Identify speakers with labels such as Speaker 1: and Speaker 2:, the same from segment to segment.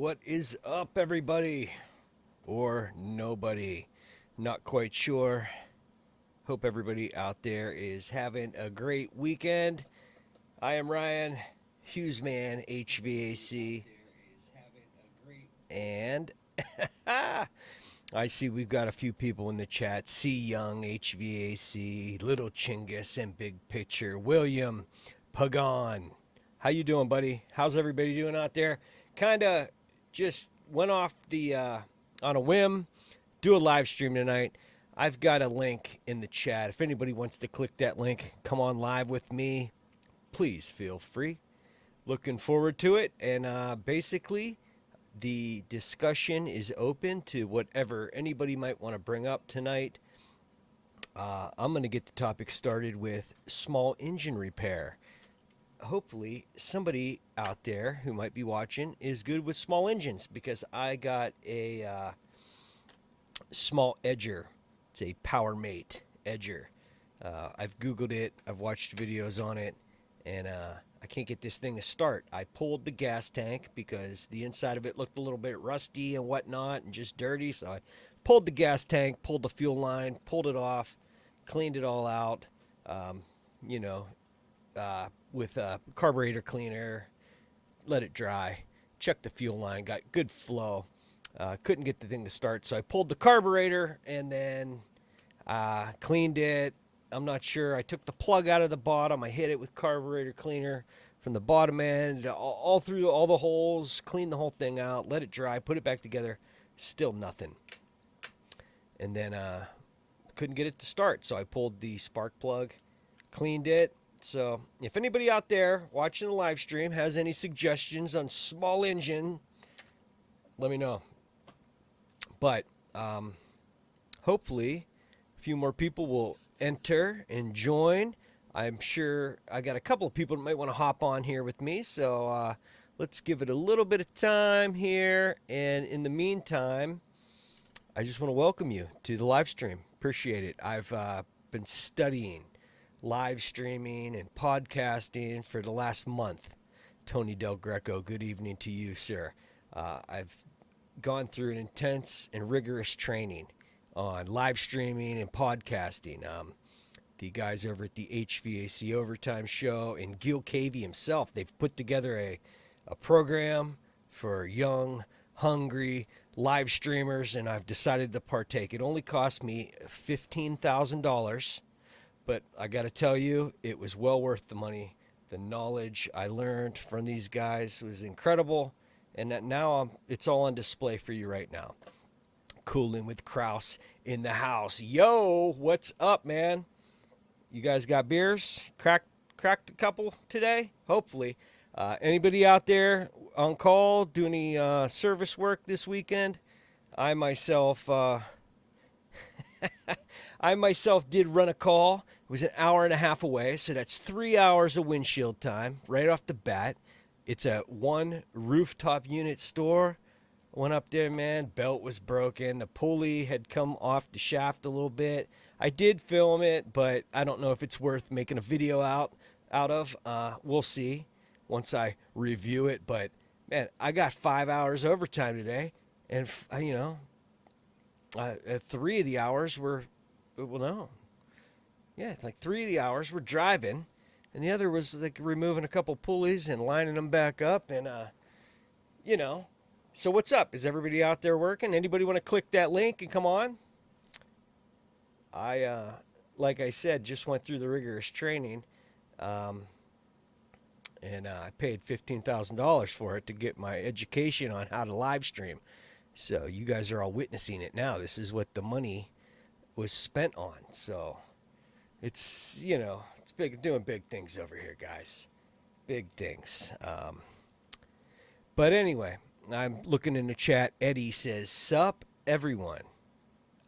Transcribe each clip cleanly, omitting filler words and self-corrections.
Speaker 1: What is up, everybody? Or nobody? Not quite sure. Hope everybody out there is having a great weekend. I am Ryan, Hughesman HVAC, and I see we've got a few people in the chat. C Young HVAC, Little Chingus, and Big Picture. William Pagan. How you doing, buddy? How's everybody doing out there? Kind of just went off the on a whim. Do a live stream tonight. I've got a link in the chat. If anybody wants to click that link, come on live with me. Please feel free. Looking forward to it. And basically, the discussion is open to whatever anybody might want to bring up tonight. I'm going to get the topic started with small engine repair. Hopefully somebody out there who might be watching is good with small engines, because I got a small edger. It's a Power Mate edger. I've Googled it. I've watched videos on it, and I can't get this thing to start. I pulled the gas tank because the inside of it looked a little bit rusty and whatnot and just dirty. So I pulled the gas tank, pulled the fuel line, pulled it off, cleaned it all out, with a carburetor cleaner, let it dry, checked the fuel line, got good flow. Couldn't get the thing to start, so I pulled the carburetor and then cleaned it. I'm not sure. I took the plug out of the bottom. I hit it with carburetor cleaner from the bottom end, all through all the holes, cleaned the whole thing out, let it dry, put it back together. Still nothing. And then couldn't get it to start, so I pulled the spark plug, cleaned it. So if anybody out there watching the live stream has any suggestions on small engine, let me know. But hopefully a few more people will enter and join. I'm sure I got a couple of people that might want to hop on here with me. So let's give it a little bit of time here. And in the meantime, I just want to welcome you to the live stream. Appreciate it. I've been studying live streaming and podcasting for the last month. Tony Del Greco, good evening to you, sir. I've gone through an intense and rigorous training on live streaming and podcasting. The guys over at the HVAC Overtime Show and Gil Cavey himself, they've put together a program for young, hungry live streamers, and I've decided to partake. It only cost me $15,000. But I got to tell you, it was well worth the money. The knowledge I learned from these guys was incredible. And that now it's all on display for you right now. Cooling with Kraus in the house. Yo, what's up, man? You guys got beers? Cracked a couple today? Hopefully. Anybody out there on call, do any service work this weekend? I myself did run a call. It was an hour and a half away, so that's 3 hours of windshield time right off the bat. It's a one rooftop unit store. Went up there, man. Belt was broken. The pulley had come off the shaft a little bit. I did film it, but I don't know if it's worth making a video out of. We'll see once I review it. But man, I got 5 hours overtime today, and 3 of the hours were, well, no. Yeah, like 3 of the hours were driving, and the other was like removing a couple pulleys and lining them back up. And, so what's up? Is everybody out there working? Anybody want to click that link and come on? I, like I said, just went through the rigorous training, and I paid $15,000 for it to get my education on how to live stream. So you guys are all witnessing it now. This is what the money was spent on. So it's, it's big, doing big things over here, guys. Big things. But anyway, I'm looking in the chat. Eddie says, sup, everyone.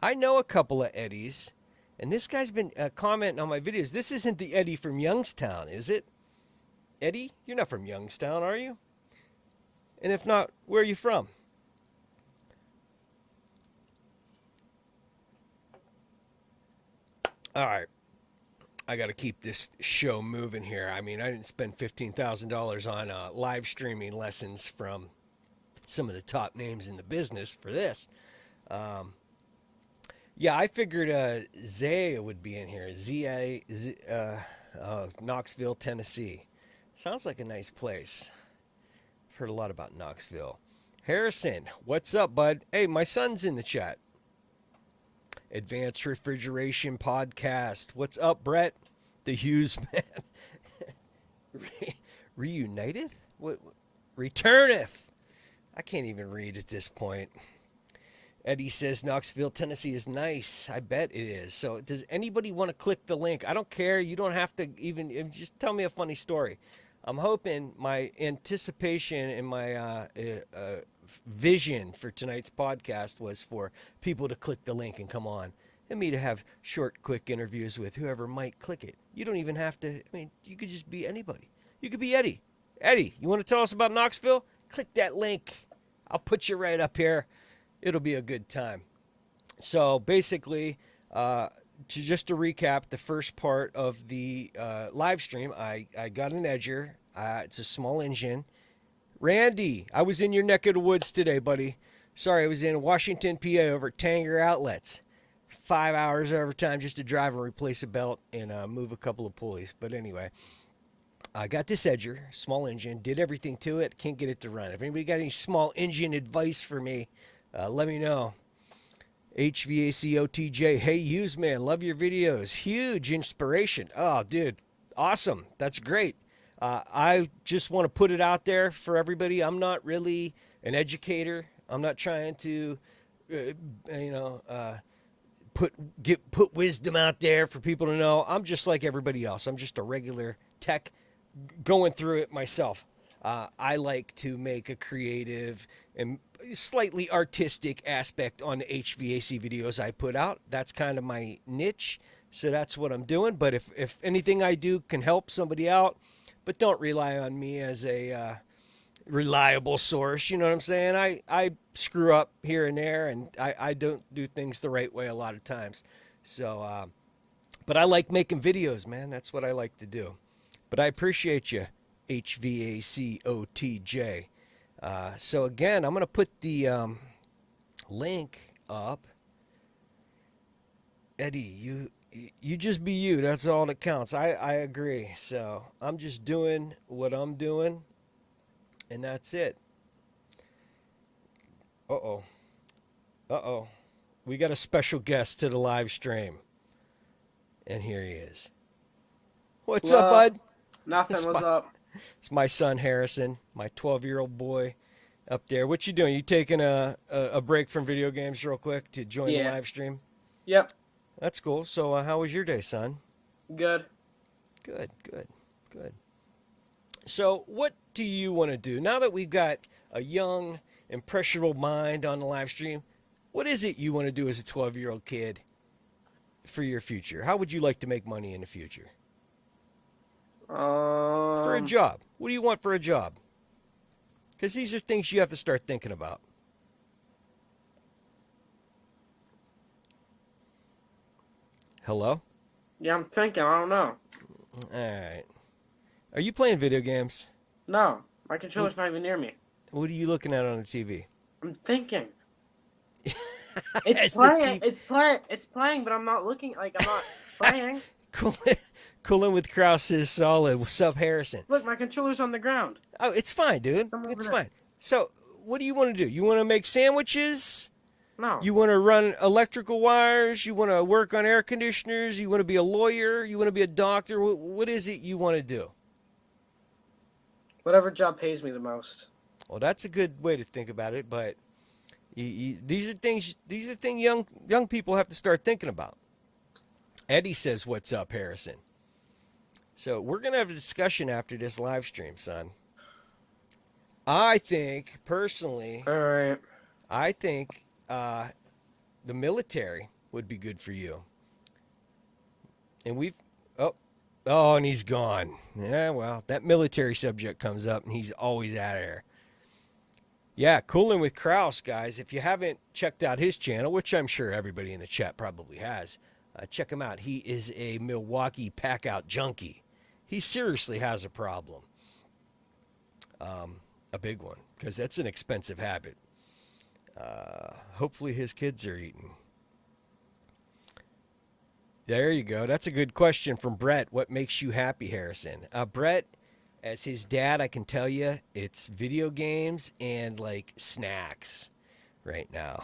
Speaker 1: I know a couple of Eddies, and this guy's been commenting on my videos. This isn't the Eddie from Youngstown, is it? Eddie, you're not from Youngstown, are you? And if not, where are you from? All right. I got to keep this show moving here. I mean, I didn't spend $15,000 on live streaming lessons from some of the top names in the business for this. Um, yeah, I figured Zaya would be in here. Knoxville, Tennessee. Sounds like a nice place. I've heard a lot about Knoxville. Harrison, what's up, bud? Hey, my son's in the chat. Advanced Refrigeration Podcast. What's up, Brett? The Hughes man. Reunited? What? Returneth. I can't even read at this point. Eddie says Knoxville, Tennessee is nice. I bet it is. So does anybody want to click the link? I don't care. You don't have to even just tell me a funny story. I'm hoping my anticipation and my vision for tonight's podcast was for people to click the link and come on, and me to have short, quick interviews with whoever might click it. You don't even have to. I mean, you could just be anybody. You could be Eddie. Eddie, you want to tell us about Knoxville? Click that link. I'll put you right up here. It'll be a good time. So basically, just to recap the first part of the live stream, I got an Edger. It's a small engine. Randy, I was in your neck of the woods today, buddy. Sorry, I was in Washington, PA over at Tanger Outlets. 5 hours overtime just to drive and replace a belt and move a couple of pulleys. But anyway, I got this Edger, small engine, did everything to it, can't get it to run. If anybody got any small engine advice for me, let me know. HVAC OTJ, hey, Hughes man, love your videos. Huge inspiration. Oh, dude, awesome. That's great. I just want to put it out there for everybody. I'm not really an educator. I'm not trying to, put wisdom out there for people to know. I'm just like everybody else. I'm just a regular tech going through it myself. I like to make a creative and slightly artistic aspect on the HVAC videos I put out. That's kind of my niche, so that's what I'm doing. But if anything I do can help somebody out, but don't rely on me as a reliable source. You know what I'm saying? I screw up here and there, and I don't do things the right way a lot of times. So, but I like making videos, man. That's what I like to do. But I appreciate you, HVACOTJ. So again, I'm going to put the link up. Eddie, you just be you. That's all that counts. I agree. So I'm just doing what I'm doing, and that's it. Uh-oh. Uh-oh. We got a special guest to the live stream. And here he is. What's up, bud?
Speaker 2: Nothing. What's up?
Speaker 1: It's my son, Harrison, my 12-year-old boy up there. What you doing? You taking a break from video games real quick to join the live stream?
Speaker 2: Yep.
Speaker 1: That's cool. So how was your day, son?
Speaker 2: Good.
Speaker 1: Good. So what do you want to do? Now that we've got a young, impressionable mind on the live stream, what is it you want to do as a 12-year-old kid for your future? How would you like to make money in the future? For a job. What do you want for a job? Because these are things you have to start thinking about. Hello?
Speaker 2: Yeah, I'm thinking. I don't know.
Speaker 1: All right. Are you playing video games?
Speaker 2: No, my controller's not even near me.
Speaker 1: What are you looking at on the TV?
Speaker 2: I'm thinking. It's playing. It's playing, but I'm not looking. Like I'm not playing.
Speaker 1: Coolin' with Kraus is solid. What's up, Harrison?
Speaker 2: Look, my controller's on the ground.
Speaker 1: Oh, it's fine, dude. It's fine. So, what do you want to do? You want to make sandwiches?
Speaker 2: No.
Speaker 1: You want to run electrical wires? You want to work on air conditioners? You want to be a lawyer? You want to be a doctor? What is it you want to do?
Speaker 2: Whatever job pays me the most.
Speaker 1: Well, that's a good way to think about it, but these are things young people have to start thinking about. Eddie says, "What's up, Harrison?" So we're gonna have a discussion after this live stream, son. I think personally,
Speaker 2: all right.
Speaker 1: I think the military would be good for you. And and he's gone. Yeah, well, that military subject comes up, and he's always out of there. Yeah, Coolin' with Kraus, guys. If you haven't checked out his channel, which I'm sure everybody in the chat probably has, check him out. He is a Milwaukee pack-out junkie. He seriously has a problem. a big one, because that's an expensive habit. Hopefully his kids are eating. There you go. That's a good question from Brett. What makes you happy, Harrison? Brett, as his dad, I can tell you it's video games and like snacks right now.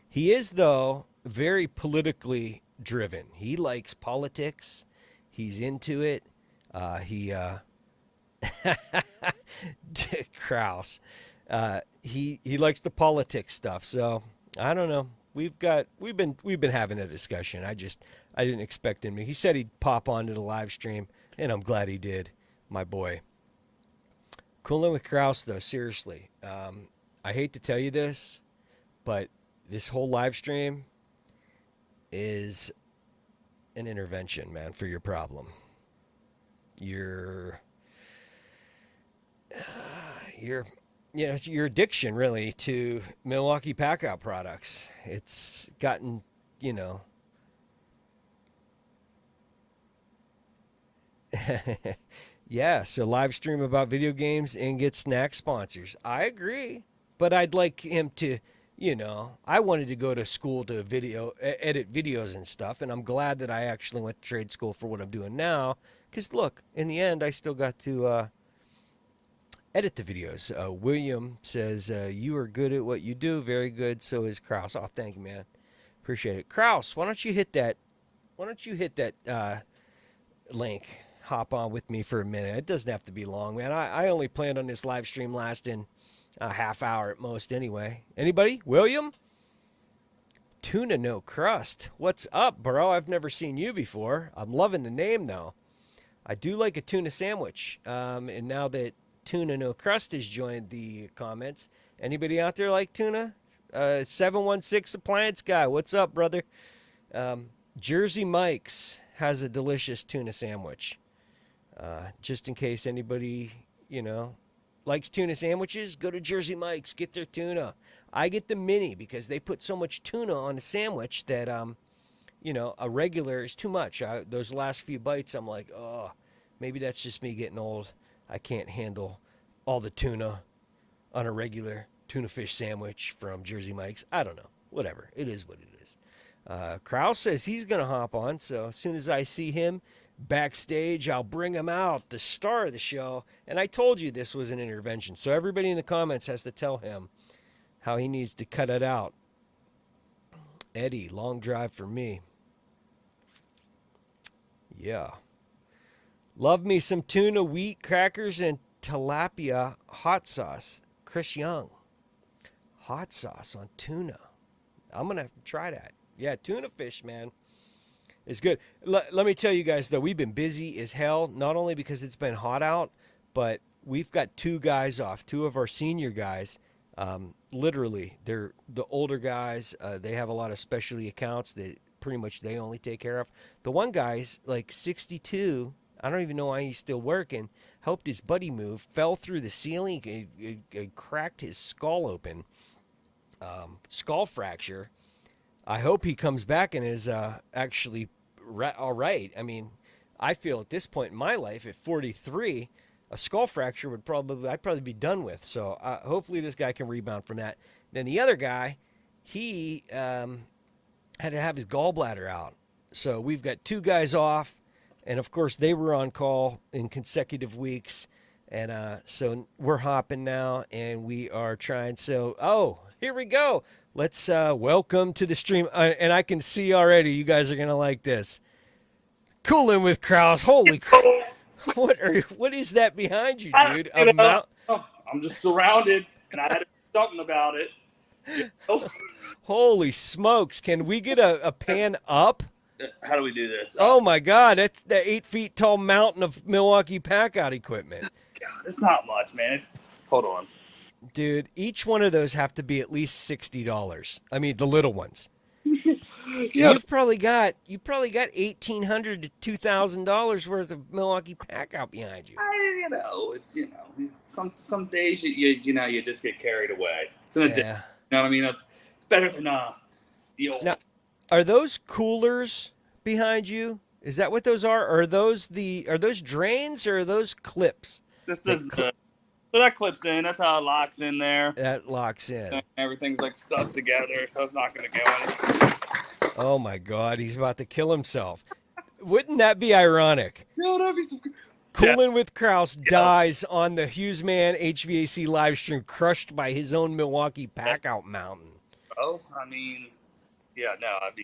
Speaker 1: He is, though, very politically driven. He likes politics. He's into it. Kraus. He likes the politics stuff. So I don't know. We've been having a discussion. I didn't expect him to. He said he'd pop onto the live stream, and I'm glad he did, my boy. Cooling with Kraus, though, seriously. I hate to tell you this, but this whole live stream is an intervention, man, for your problem. Your it's your addiction, really, to Milwaukee Packout products. It's gotten, yeah, so live stream about video games and get snack sponsors. I agree, but I'd like him to, I wanted to go to school to edit videos and stuff, and I'm glad that I actually went to trade school for what I'm doing now, because look, in the end, I still got to edit the videos. William says, you are good at what you do. Very good. So is Kraus. Oh, thank you, man. Appreciate it. Kraus, why don't you hit that link? Hop on with me for a minute. It doesn't have to be long, man. I only planned on this live stream lasting a half hour at most anyway. Anybody? William? Tuna no crust. What's up, bro? I've never seen you before. I'm loving the name, though. I do like a tuna sandwich. And now that Tuna No Crust has joined the comments. Anybody out there like tuna? 716 Appliance Guy. What's up, brother? Jersey Mike's has a delicious tuna sandwich. Just in case anybody, likes tuna sandwiches, go to Jersey Mike's. Get their tuna. I get the mini because they put so much tuna on a sandwich that, a regular is too much. Those last few bites, I'm like, oh, maybe that's just me getting old. I can't handle all the tuna on a regular tuna fish sandwich from Jersey Mike's. I don't know. Whatever. It is what it is. Kraus says he's going to hop on. So as soon as I see him backstage, I'll bring him out, the star of the show. And I told you this was an intervention. So everybody in the comments has to tell him how he needs to cut it out. Eddie, long drive for me. Yeah. Love me some tuna, wheat, crackers, and tilapia hot sauce. Chris Young. Hot sauce on tuna. I'm going to have to try that. Yeah, tuna fish, man, is good. Let me tell you guys, though, we've been busy as hell, not only because it's been hot out, but we've got two guys off, two of our senior guys. Literally, they're the older guys. They have a lot of specialty accounts that pretty much they only take care of. The one guy's like 62. I don't even know why he's still working. Helped his buddy move, fell through the ceiling, he cracked his skull open, skull fracture. I hope he comes back and is actually all right. I mean, I feel at this point in my life, at 43, a skull fracture I'd probably be done with. So hopefully this guy can rebound from that. Then the other guy, he had to have his gallbladder out. So we've got two guys off. And, of course, they were on call in consecutive weeks. And so we're hopping now, and we are trying. So, here we go. Let's welcome to the stream. And I can see already you guys are going to like this. Cooling with Kraus. Holy crap. What is that behind you, dude?
Speaker 3: I'm just surrounded, and I had to do something about it.
Speaker 1: Holy smokes. Can we get a pan up?
Speaker 3: How do we do this?
Speaker 1: Oh, my God. That's the 8 feet tall mountain of Milwaukee Packout equipment.
Speaker 3: God, it's not much, man. Hold on.
Speaker 1: Dude, each one of those have to be at least $60. I mean, the little ones.
Speaker 3: Yeah.
Speaker 1: You've probably got $1,800 to $2,000 worth of Milwaukee Packout behind you.
Speaker 3: It's some days you just get carried away. It's an addiction. You know what I mean? It's better than the old.
Speaker 1: Now, are those coolers behind you? Is that what those are? Are those drains or are those clips?
Speaker 3: This is the So that clips in. That's how it locks in there.
Speaker 1: That locks in.
Speaker 3: And everything's like stuck together, so it's not going to go in.
Speaker 1: Oh my God, he's about to kill himself. Wouldn't that be ironic?
Speaker 3: No, that'd be some.
Speaker 1: Coolin with Kraus dies on the Hughesman HVAC live stream, crushed by his own Milwaukee Packout Mountain.
Speaker 3: Oh, I mean, yeah, no, I mean,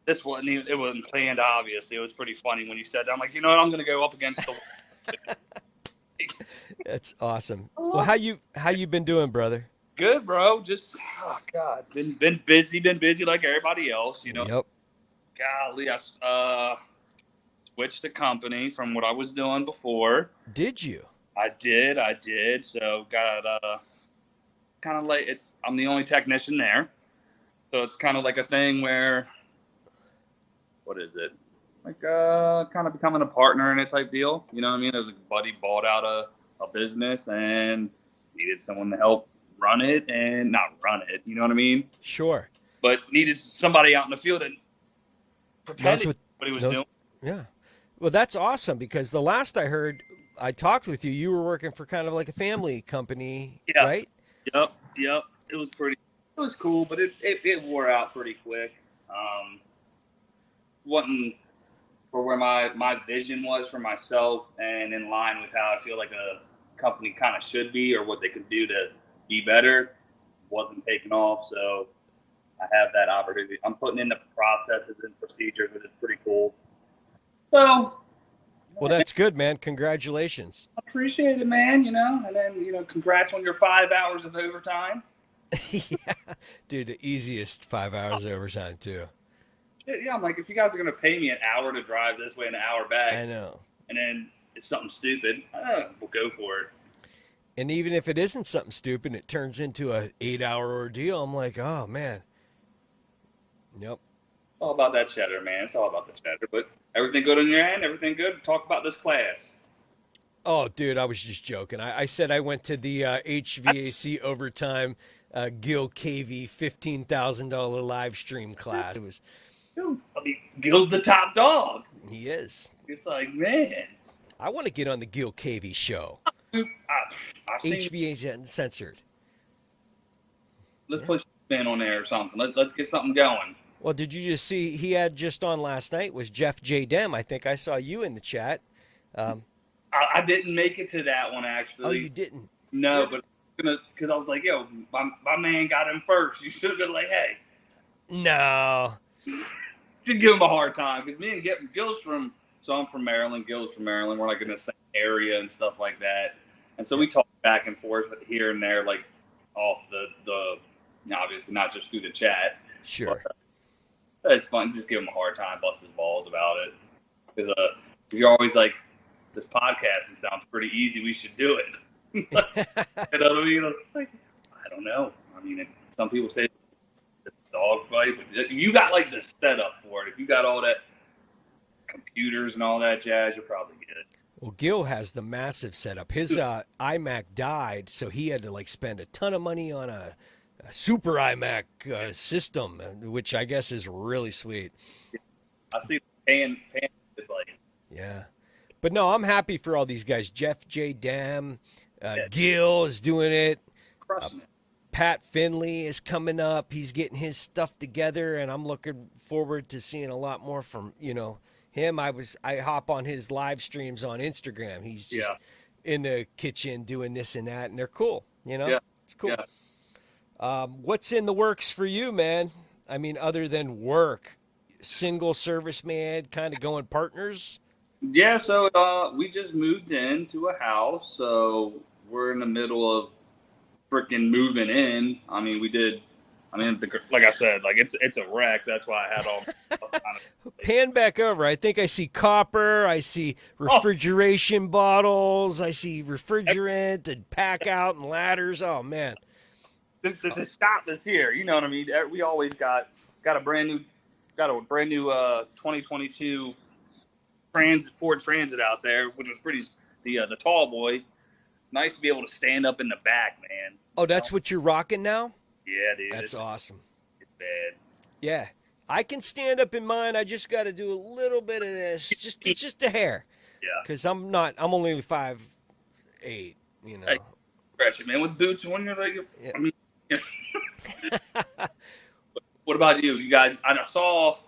Speaker 3: this wasn't even, it wasn't planned, obviously. It was pretty funny when you said that. I'm like, you know what, I'm going to go up against the.
Speaker 1: That's awesome. Well, how you been doing, brother?
Speaker 3: Good, bro. Just, oh, God, been busy like everybody else, you know.
Speaker 1: Yep.
Speaker 3: Golly, I switched the company from what I was doing before.
Speaker 1: Did you?
Speaker 3: I did. So got kind of like I'm the only technician there, so it's kind of like a thing where, what is it? Like kind of becoming a partner in it type deal. You know what I mean? As a buddy bought out a business and needed someone to help run it and not run it. You know what I mean?
Speaker 1: Sure.
Speaker 3: But needed somebody out in the field and pretended what he was doing.
Speaker 1: Yeah. Well, that's awesome because the last I heard, I talked with you, you were working for kind of like a family company, right?
Speaker 3: Yep. It was cool, but it wore out pretty quick. Wasn't for where my vision was for myself and in line with how I feel like a company kind of should be or what they could do to be better. Wasn't taking off, so I have that opportunity. I'm putting in the processes and procedures, which is pretty cool. So,
Speaker 1: well, that's good, man. Congratulations.
Speaker 3: I appreciate it, man. You know, and then congrats on your 5 hours of overtime.
Speaker 1: Yeah, dude, the easiest 5 hours of overtime too.
Speaker 3: Yeah, I'm like, if you guys are gonna pay me an hour to drive this way and an hour back,
Speaker 1: I know,
Speaker 3: and then it's something stupid, we'll go for it.
Speaker 1: And even if it isn't something stupid, it turns into a 8-hour ordeal. I'm like, oh man. Yep.
Speaker 3: All about that cheddar, man. It's all about the cheddar. But everything good on your end? Everything good? Talk about this class.
Speaker 1: Oh, dude, I was just joking. I said I went to the HVAC overtime Gil KV $15,000 live stream class. It was.
Speaker 3: Dude, I mean, Gil's the top dog.
Speaker 1: He is.
Speaker 3: It's like, man.
Speaker 1: I want to get on the Gil KV show.
Speaker 3: Dude,
Speaker 1: HVAC Uncensored.
Speaker 3: Let's put spin on there or something. Let's get something going.
Speaker 1: Well, did you just see he had just on last night was Jeff J. Dem. I think I saw you in the chat.
Speaker 3: I didn't make it to that one, actually.
Speaker 1: Oh, you didn't?
Speaker 3: No, but because I was like, yo, my man got him first. You should have been like, hey.
Speaker 1: No.
Speaker 3: To give him a hard time. Because me and Gil's so I'm from Maryland. Gil's from Maryland. We're like in the same area and stuff like that. And so we talk back and forth here and there, like off the obviously not just through the chat.
Speaker 1: Sure.
Speaker 3: But, it's fun. Just give him a hard time, bust his balls about it. Because you're always like, this podcasting sounds pretty easy. We should do it. You know what I mean? Like, I don't know. I mean, some people say it's a dog fight, but you got like the setup for it. If you got all that computers and all that jazz, you're probably good.
Speaker 1: Well, Gil has the massive setup. His iMac died, so he had to like spend a ton of money on a super iMac system, which I guess is really sweet.
Speaker 3: I see paying is like.
Speaker 1: Yeah. But no, I'm happy for all these guys. Jeff J. Dem, Gil is doing it.
Speaker 3: Crushing it.
Speaker 1: Pat Finley is coming up. He's getting his stuff together, and I'm looking forward to seeing a lot more from him. I hop on his live streams on Instagram. He's just in the kitchen doing this and that, and they're cool.
Speaker 3: Yeah.
Speaker 1: It's cool.
Speaker 3: Yeah.
Speaker 1: What's in the works for you, man? I mean, other than work, single service man, kind of going partners.
Speaker 3: Yeah, so we just moved into a house, so we're in the middle of freaking moving in. I mean, like I said, like it's a wreck. That's why I had all.
Speaker 1: Pan back over. I think I see copper. I see refrigeration bottles. I see refrigerant and pack out and ladders. Oh man,
Speaker 3: the shop is here. You know what I mean? We always got a brand new 2022. Ford Transit out there, which was pretty the tall boy. Nice to be able to stand up in the back, man.
Speaker 1: Oh, that's what you're rocking now?
Speaker 3: Yeah, dude.
Speaker 1: That's awesome.
Speaker 3: It's bad.
Speaker 1: Yeah, I can stand up in mine. I just got to do a little bit of this, just a hair.
Speaker 3: Yeah.
Speaker 1: Because I'm only 5'8", 8. You know.
Speaker 3: Hey. Scratch it, man. With boots, when you're like,
Speaker 1: Yeah.
Speaker 3: I mean, yeah. What about you? You guys? I saw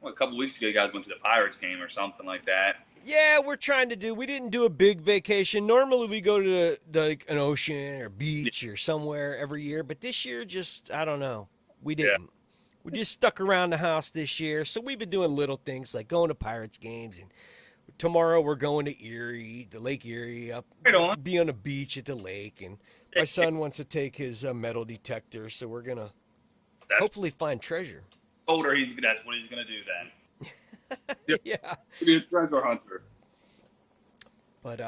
Speaker 3: a couple weeks ago. You guys went to the Pirates game or something like that.
Speaker 1: Yeah, we're trying to do. We didn't do a big vacation. Normally, we go to like an ocean or beach or somewhere every year, but this year, just I don't know. We didn't. We just stuck around the house this year. So we've been doing little things like going to Pirates games, and tomorrow we're going to Erie, the Lake Erie, up,
Speaker 3: Right on.
Speaker 1: be on a beach at the lake, and my son wants to take his metal detector, so we're gonna hopefully find treasure.
Speaker 3: Older, that's what he's gonna do then.
Speaker 1: Yeah.
Speaker 3: Be a treasure hunter.
Speaker 1: But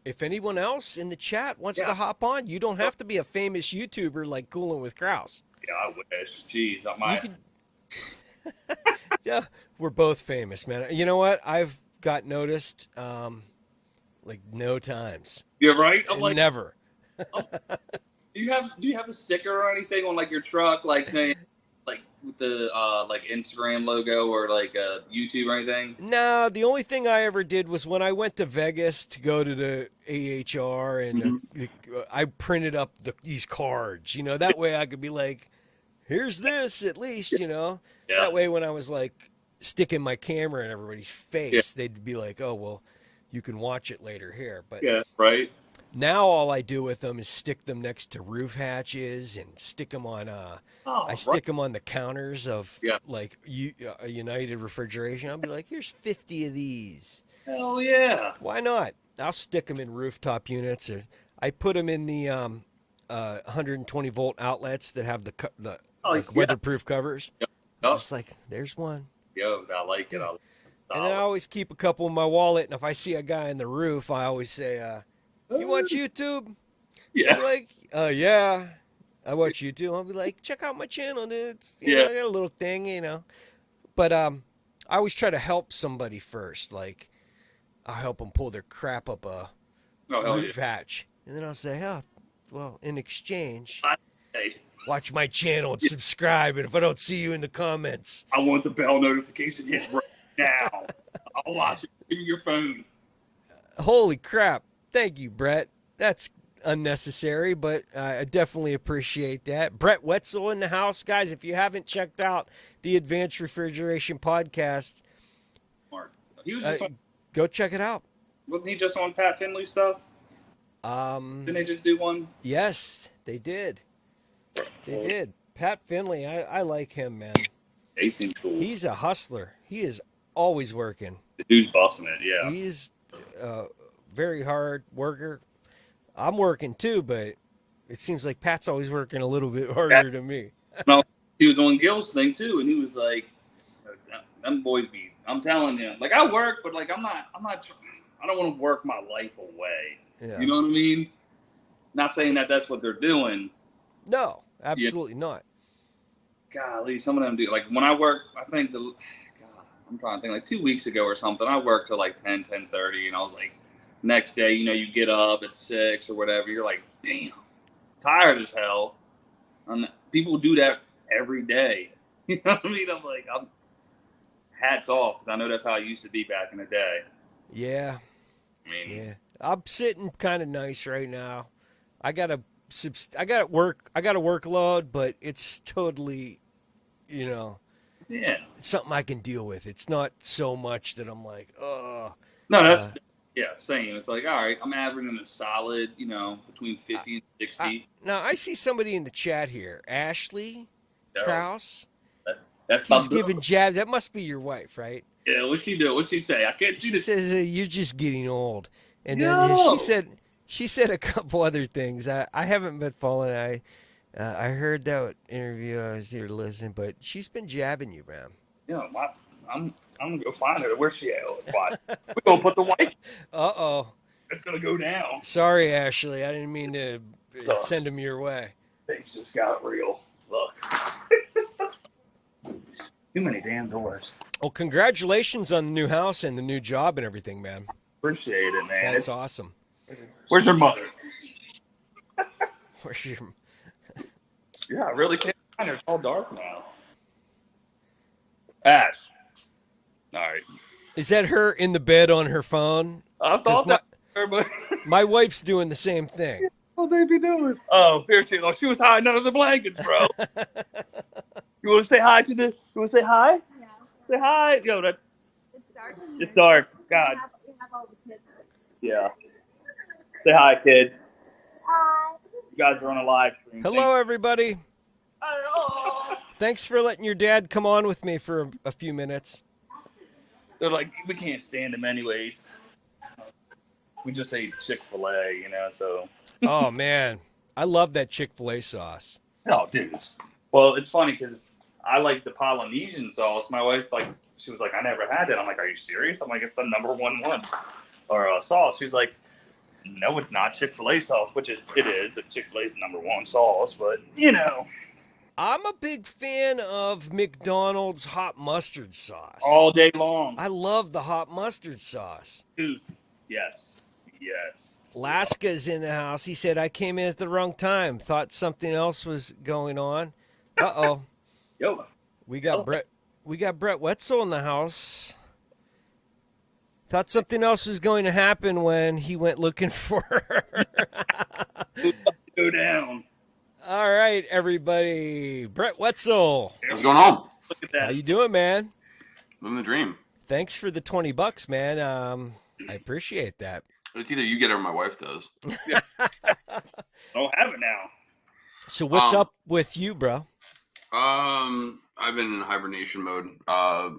Speaker 1: if anyone else in the chat wants to hop on, you don't have to be a famous YouTuber like Coolin' with Kraus.
Speaker 3: Yeah, I wish. Jeez, I might.
Speaker 1: Yeah, we're both famous, man. You know what? I've got noticed like no times.
Speaker 3: You're right. I'm like,
Speaker 1: never.
Speaker 3: do you have a sticker or anything on like your truck, like saying like with the like Instagram logo or like YouTube or anything?
Speaker 1: No, the only thing I ever did was when I went to Vegas to go to the AHR, and I printed up these cards. You know, that way I could be like, here's this at least, you know. Yeah. That way when I was like sticking my camera in everybody's face, they'd be like, oh, well, you can watch it later here. But
Speaker 3: right.
Speaker 1: Now all I do with them is stick them next to roof hatches and stick them on I stick them on the counters of like United Refrigeration. I'll be like, here's 50 of these.
Speaker 3: Hell yeah.
Speaker 1: Why not? I'll stick them in rooftop units, or I put them in the 120 volt outlets that have the weatherproof covers.
Speaker 3: Yep.
Speaker 1: Just like, there's one.
Speaker 3: Yo, I like it.
Speaker 1: And then I always keep a couple in my wallet, and if I see a guy on the roof, I always say, you watch YouTube?
Speaker 3: Yeah.
Speaker 1: I'll be like, yeah, I watch YouTube. I'll be like, check out my channel, dude. You know, I got a little thing, you know. But I always try to help somebody first. Like, I'll help them pull their crap up a roof hatch. And then I'll say, oh, well, in exchange, watch my channel and subscribe. And if I don't see you in the comments,
Speaker 3: I want the bell notification hit right now. I'll watch it. Give me your phone.
Speaker 1: Holy crap. Thank you, Brett. That's unnecessary, but I definitely appreciate that. Brett Wetzel in the house. Guys, if you haven't checked out the Advanced Refrigeration Podcast,
Speaker 3: Mark, he was just
Speaker 1: go check it out.
Speaker 3: Wasn't he just on Pat Finley's stuff? Didn't they just do one?
Speaker 1: Yes, they did. They did. Pat Finley, I like him, man.
Speaker 3: He seems cool.
Speaker 1: He's a hustler. He is always working.
Speaker 3: The dude's bossing it, yeah.
Speaker 1: He's very hard worker. I'm working too, but it seems like Pat's always working a little bit harder than me.
Speaker 3: No, he was on Gil's thing too, and he was like, "Them boys be." I'm telling you, like I work, but like I'm not. I don't want to work my life away. Yeah. You know what I mean? Not saying that that's what they're doing.
Speaker 1: No, absolutely not.
Speaker 3: Golly, some of them do. Like when I work, I think I'm trying to think. Like 2 weeks ago or something, I worked till like 10:30, and I was like. Next day, you know, you get up at 6 or whatever. You're like, damn, tired as hell. People do that every day. You know what I mean? I'm like, hats off, because I know that's how I used to be back in the day.
Speaker 1: Yeah. I'm sitting kind of nice right now. I got a workload, but it's totally, you know, it's something I can deal with. It's not so much that I'm like, oh.
Speaker 3: No, that's. Yeah, same. It's like, all right, I'm averaging a solid, you know, between 50 and 60.
Speaker 1: Now, I see somebody in the chat here. Ashley Kraus.
Speaker 3: That's
Speaker 1: She's giving jabs. That must be your wife, right?
Speaker 3: Yeah, what's she do? What's she say? I can't see
Speaker 1: this. She says, you're just getting old. And then she said a couple other things. I haven't been following. I heard that interview. I was here to listen, but she's been jabbing you, man.
Speaker 3: Yeah, I'm gonna go find her. Where's she at? We're gonna put the wife. It's gonna go down.
Speaker 1: Sorry, Ashley. I didn't mean to send him your way.
Speaker 3: Things just got real. Look. Too many damn doors.
Speaker 1: Well, congratulations on the new house and the new job and everything, man.
Speaker 3: Appreciate it, man.
Speaker 1: That's awesome.
Speaker 3: Where's your mother?
Speaker 1: Where's your?
Speaker 3: Yeah, I really can't find her. It's all dark now. Ash. All right.
Speaker 1: Is that her in the bed on her phone?
Speaker 3: I thought that. Everybody.
Speaker 1: My wife's doing the same thing.
Speaker 3: What they be doing? Oh, here she. Oh, she was hiding under the blankets, bro. You want to say hi to the? You want to say hi?
Speaker 4: Yeah.
Speaker 3: Say hi. Yo, that.
Speaker 4: It's dark.
Speaker 3: It's dark. God.
Speaker 4: We have all the kids.
Speaker 3: Yeah. Say hi, kids.
Speaker 4: Hi.
Speaker 3: You guys are on a live stream.
Speaker 1: Hello, everybody.
Speaker 3: Hello.
Speaker 1: Thanks for letting your dad come on with me for a few minutes.
Speaker 3: They're like, we can't stand him anyways. We just ate Chick-fil-A, you know, so.
Speaker 1: Oh, man. I love that Chick-fil-A sauce.
Speaker 3: Oh, dude. Well, it's funny because I like the Polynesian sauce. My wife, she was like, I never had it. I'm like, are you serious? I'm like, it's the number one or sauce. She's like, no, it's not Chick-fil-A sauce, which it is. Chick-fil-A's number one sauce, but, you know.
Speaker 1: I'm a big fan of McDonald's hot mustard sauce.
Speaker 3: All day long.
Speaker 1: I love the hot mustard sauce.
Speaker 3: Dude, yes. Yes.
Speaker 1: Laska's in the house. He said, I came in at the wrong time. Thought something else was going on. Uh-oh.
Speaker 3: Yo.
Speaker 1: We got Brett Wetzel in the house. Thought something else was going to happen when he went looking for her.
Speaker 3: Go down.
Speaker 1: All right, everybody. Brett Wetzel.
Speaker 5: What's going on?
Speaker 3: Look at that.
Speaker 1: How you doing, man?
Speaker 5: Living the dream.
Speaker 1: Thanks for the $20, man. I appreciate that.
Speaker 5: It's either you get it or my wife does.
Speaker 3: Don't have it now.
Speaker 1: So what's up with you, bro?
Speaker 5: I've been in hibernation mode. I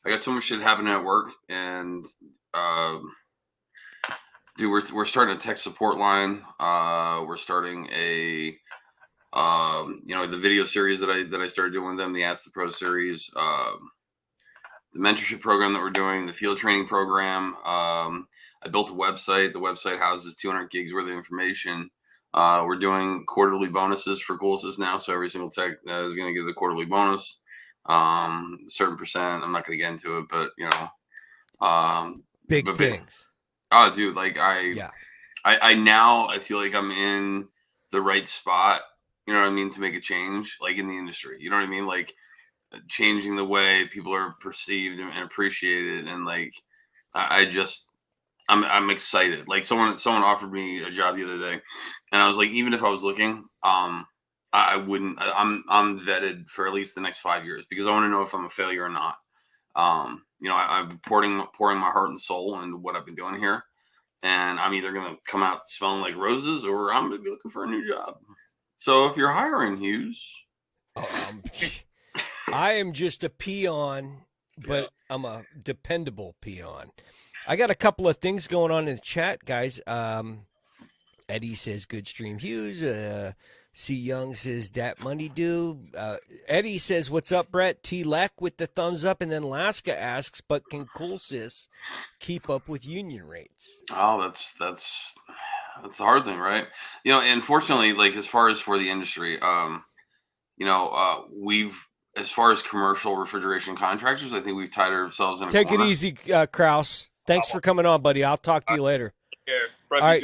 Speaker 5: got so much shit happening at work, and dude, we're starting a tech support line. We're starting a the video series that I started doing with them, the Ask the Pro series, the mentorship program that we're doing, the field training program. I built a website. The website houses 200 gigs worth of information. We're doing quarterly bonuses for courses now, so every single tech is going to get a quarterly bonus. A certain percent. I'm not going to get into it, but
Speaker 1: Big things.
Speaker 5: Oh, dude, like I now I feel like I'm in the right spot. You know what I mean, to make a change, like in the industry. You know what I mean, like changing the way people are perceived and appreciated, and like I'm excited. Like someone offered me a job the other day, and I was like, even if I was looking, I wouldn't. I'm vetted for at least the next 5 years because I want to know if I'm a failure or not. I'm pouring my heart and soul into what I've been doing here, and I'm either gonna come out smelling like roses or I'm gonna be looking for a new job. So if you're hiring, Hughes,
Speaker 1: I am just a peon, but I'm a dependable peon. I got a couple of things going on in the chat, guys. Eddie says, good stream, Hughes. C. Young says, that money due. Eddie says, what's up, Brett? T. Leck with the thumbs up. And then Laska asks, but can Cool Sis keep up with union rates?
Speaker 5: Oh, that's the hard thing, right? And fortunately, like as far as for the industry, we've, as far as commercial refrigeration contractors, I think we've tied ourselves in a
Speaker 1: Take
Speaker 5: corner.
Speaker 1: it easy, Kraus. Thanks for coming on, buddy. I'll talk to you later. All right.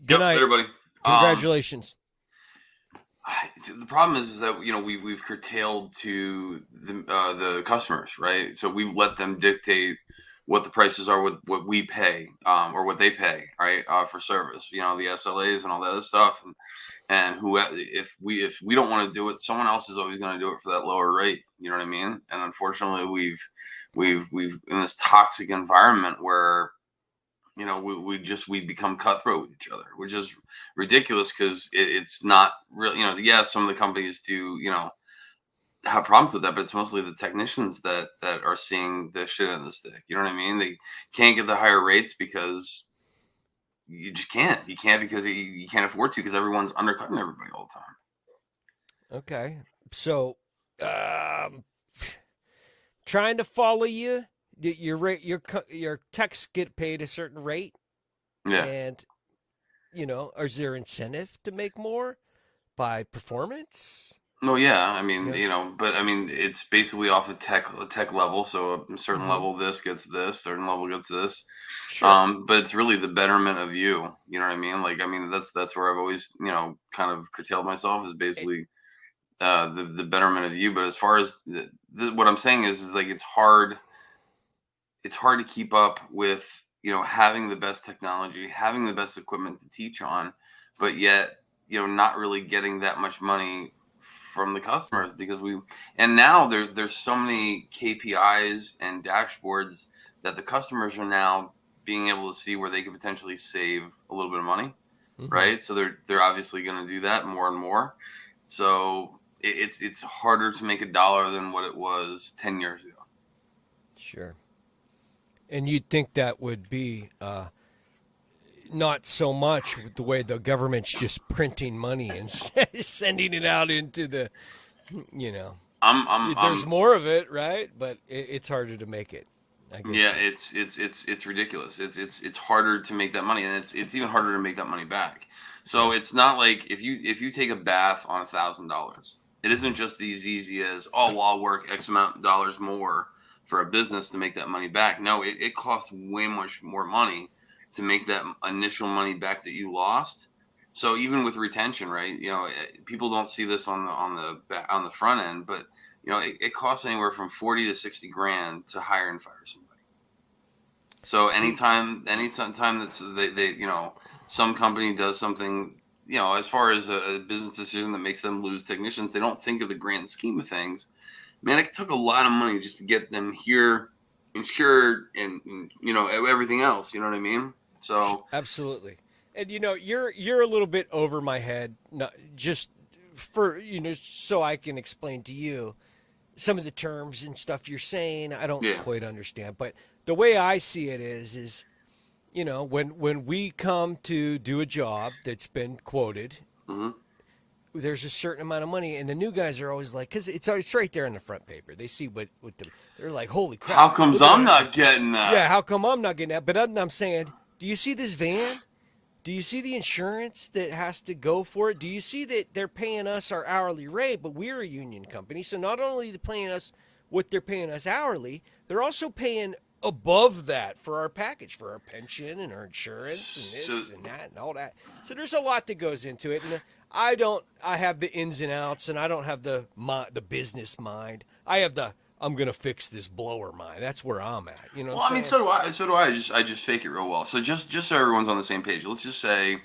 Speaker 1: Good night.
Speaker 5: Everybody.
Speaker 1: Congratulations.
Speaker 5: The problem is that we've curtailed to the customers, right? So we've let them dictate what the prices are with what we pay or what they pay, right, for service. The SLAs and all that other stuff, and if we don't want to do it, someone else is always going to do it for that lower rate. You know what I mean? And unfortunately, we've in this toxic environment where we become cutthroat with each other, which is ridiculous because it's not real. Some of the companies do have problems with that, but it's mostly the technicians that are seeing the shit in the stick. You know what I mean? They can't get the higher rates because you just can't. You can't because you can't afford to because everyone's undercutting everybody all the time.
Speaker 1: Okay, so trying to follow you. Your rate, your techs get paid a certain rate, and is there incentive to make more by performance?
Speaker 5: No, yeah, I mean, but I mean, it's basically off the tech level. So a certain level, this gets this, certain level gets this. Sure. But it's really the betterment of you. You know what I mean? Like, I mean, that's where I've always, kind of curtailed myself is basically the betterment of you. But as far as what I'm saying is like it's hard. It's hard to keep up with having the best technology, having the best equipment to teach on, but yet, not really getting that much money from the customers because and now there's so many KPIs and dashboards that the customers are now being able to see where they could potentially save a little bit of money, right? So they're obviously going to do that more and more. So it's harder to make a dollar than what it was 10 years ago.
Speaker 1: Sure. And you'd think that would be not so much with the way the government's just printing money and sending it out into the, there's more of it, right? But it's harder to make it.
Speaker 5: Yeah, it's ridiculous. It's harder to make that money, and it's even harder to make that money back. So it's not like if you take a bath on $1,000, it isn't just as easy as I'll work X amount of dollars more for a business to make that money back. No, it costs way much more money to make that initial money back that you lost. So even with retention, right? People don't see this on the front end, but it costs anywhere from 40 to 60 grand to hire and fire somebody. So anytime that's they some company does something, as far as a business decision that makes them lose technicians, they don't think of the grand scheme of things. Man, it took a lot of money just to get them here, insured, and everything else. You know what I mean? So
Speaker 1: absolutely. And you're a little bit over my head, not just for so I can explain to you some of the terms and stuff you're saying. I don't quite understand, but the way I see it is when we come to do a job that's been quoted. There's a certain amount of money, and the new guys are always like, because it's right there in the front paper. They see they're like, holy crap.
Speaker 5: How comes I'm not getting that?
Speaker 1: Yeah, how come I'm not getting that? But I'm saying, do you see this van? Do you see the insurance that has to go for it? Do you see that they're paying us our hourly rate, but we're a union company? So not only are they paying us what they're paying us hourly, they're also paying above that for our package, for our pension and our insurance and this and that and all that. So there's a lot that goes into it. And I have the ins and outs, and I don't have the business mind. I have I'm going to fix this blower mind. That's where I'm at.
Speaker 5: Well, I mean, so do I. I just fake it real well. So just so everyone's on the same page, let's just say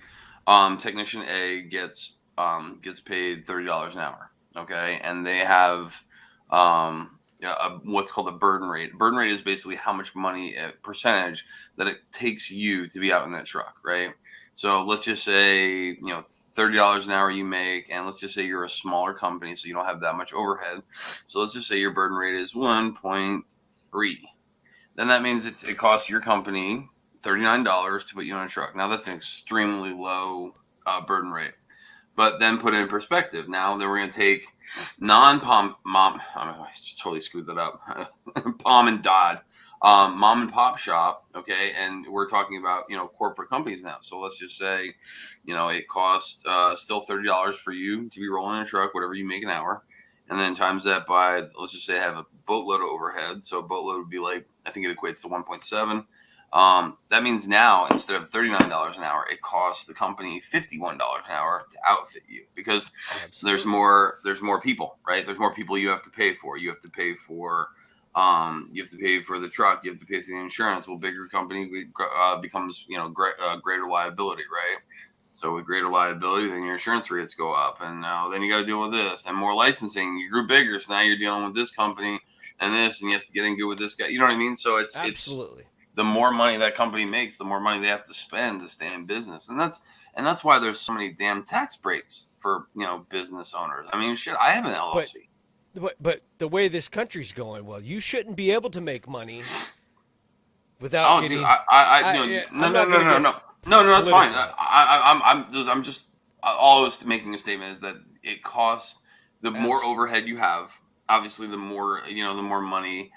Speaker 5: technician A gets paid $30 an hour, okay? And they have what's called a burden rate. Burden rate is basically how much money, percentage that it takes you to be out in that truck, right? So let's just say, $30 an hour you make, and let's just say you're a smaller company, so you don't have that much overhead. So let's just say your burden rate is 1.3. Then that means it costs your company $39 to put you on a truck. Now that's an extremely low burden rate. But then put it in perspective. Now then we're going to take I totally screwed that up. Palm and Dodd. Mom and pop shop, okay, and we're talking about corporate companies now. So let's just say, it costs still $30 for you to be rolling a truck, whatever you make an hour, and then times that by, let's just say I have a boatload of overhead. So a boatload would be like, I think it equates to 1.7. That means now instead of $39 an hour, it costs the company $51 an hour to outfit you because there's more people, right? There's more people you have to pay for. You have to pay for the truck. You have to pay for the insurance. Well, bigger company becomes greater liability, right? So with greater liability, then your insurance rates go up, and now then you got to deal with this and more licensing. You grew bigger, so now you're dealing with this company and this, and you have to get in good with this guy. You know what I mean? So it's the more money that company makes, the more money they have to spend to stay in business, and that's why there's so many damn tax breaks for business owners. I mean, shit, I have an LLC.
Speaker 1: But the way this country's going, well, you shouldn't be able to make money without getting.
Speaker 5: No, that's fine. I'm just always making a statement is that it costs the more overhead you have. Obviously, the more the more money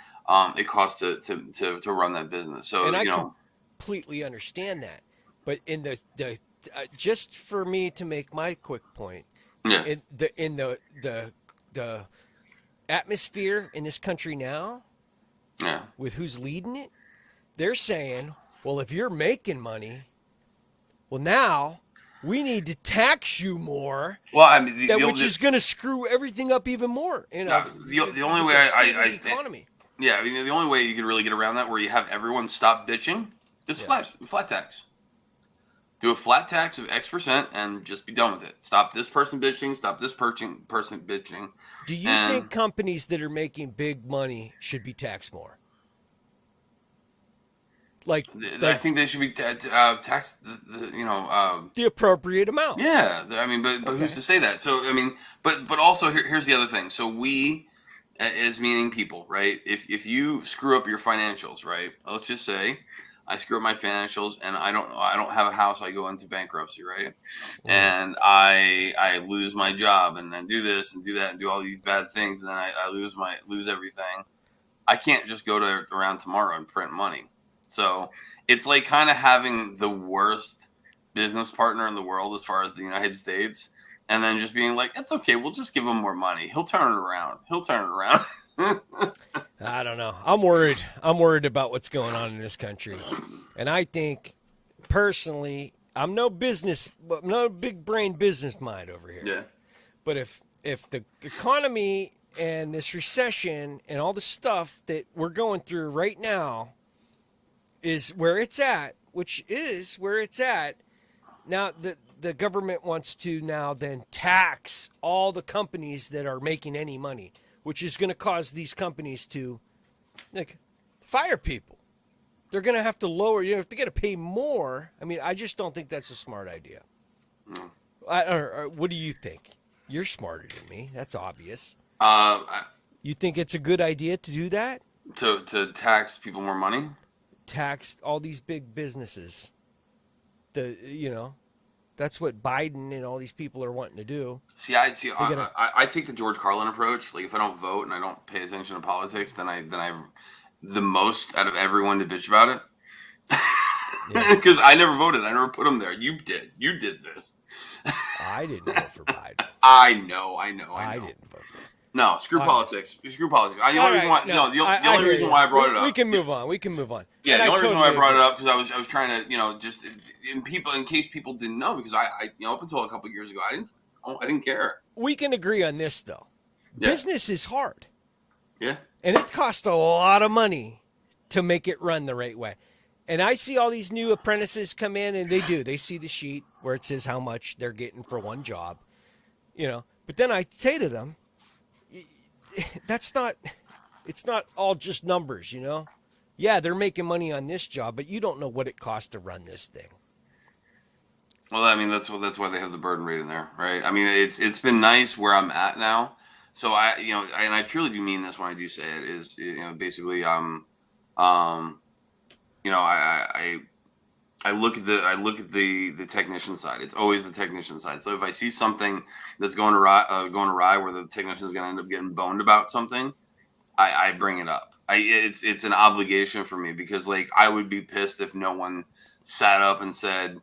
Speaker 5: it costs to run that business. So
Speaker 1: and I completely understand that, but in the just for me to make my quick point, in the atmosphere in this country now, with who's leading it, they're saying, well, if you're making money, well, now we need to tax you more. Well, I mean, which is going to screw everything up even more.
Speaker 5: The only way I economy. Yeah, I mean, the only way you can really get around that, where you have everyone stop bitching, Just
Speaker 1: Yeah.
Speaker 5: flat tax. Do a flat tax of X% and just be done with it. Stop this person bitching. Stop this person bitching.
Speaker 1: Do you
Speaker 5: And
Speaker 1: think companies that are making big money should be taxed more? Like,
Speaker 5: I think they should be taxed.
Speaker 1: The appropriate amount.
Speaker 5: Yeah. I mean, but
Speaker 1: Okay.
Speaker 5: who's to say that? So I mean, but also here's the other thing. So we, as meaning people, right? If you screw up your financials, right? Let's just say I screw up my financials and I don't have a house. I go into bankruptcy, right? And I lose my job and then do this and do that and do all these bad things and then I lose everything. I can't just go around tomorrow and print money. So it's like kind of having the worst business partner in the world as far as the United States, and then just being like, it's okay, we'll just give him more money. He'll turn it around.
Speaker 1: I don't know. I'm worried. I'm worried about what's going on in this country. And I think, personally, I'm no big brain business mind over here.
Speaker 5: Yeah.
Speaker 1: But if the economy and this recession and all the stuff that we're going through right now is where it's at, which is where it's at, now the government wants to now then tax all the companies that are making any money, which is going to cause these companies to fire people. They're going to have to lower, if they got to pay more. I mean, I just don't think that's a smart idea.
Speaker 5: No.
Speaker 1: Or what do you think? You're smarter than me. That's obvious. You think it's a good idea to do that?
Speaker 5: To tax people more money?
Speaker 1: Tax all these big businesses. That's what Biden and all these people are wanting to do.
Speaker 5: I take the George Carlin approach. Like if I don't vote and I don't pay attention to politics, then I the most out of everyone to bitch about it. Because I never voted. I never put them there. You did. You did this.
Speaker 1: I didn't vote for Biden.
Speaker 5: I know.
Speaker 1: I didn't vote.
Speaker 5: No, screw politics. Screw politics. The only reason why I brought it up.
Speaker 1: We can move on.
Speaker 5: Yeah, the only reason why I brought it up because I was trying to just in case people didn't know, because I up until a couple of years ago I didn't care.
Speaker 1: We can agree on this though.
Speaker 5: Yeah.
Speaker 1: Business is hard.
Speaker 5: Yeah.
Speaker 1: And it costs a lot of money to make it run the right way. And I see all these new apprentices come in and they see the sheet where it says how much they're getting for one job. But then I say to them, it's not all just numbers, Yeah, they're making money on this job, but you don't know what it costs to run this thing.
Speaker 5: Well, I mean, that's why they have the burden rate in there, right? I mean, it's been nice where I'm at now. So and I truly do mean this when I do say it is, basically, I look at the technician side. It's always the technician side. So if I see something that's going awry where the technician is going to end up getting boned about something, I bring it up. It's an obligation for me because I would be pissed if no one sat up and said,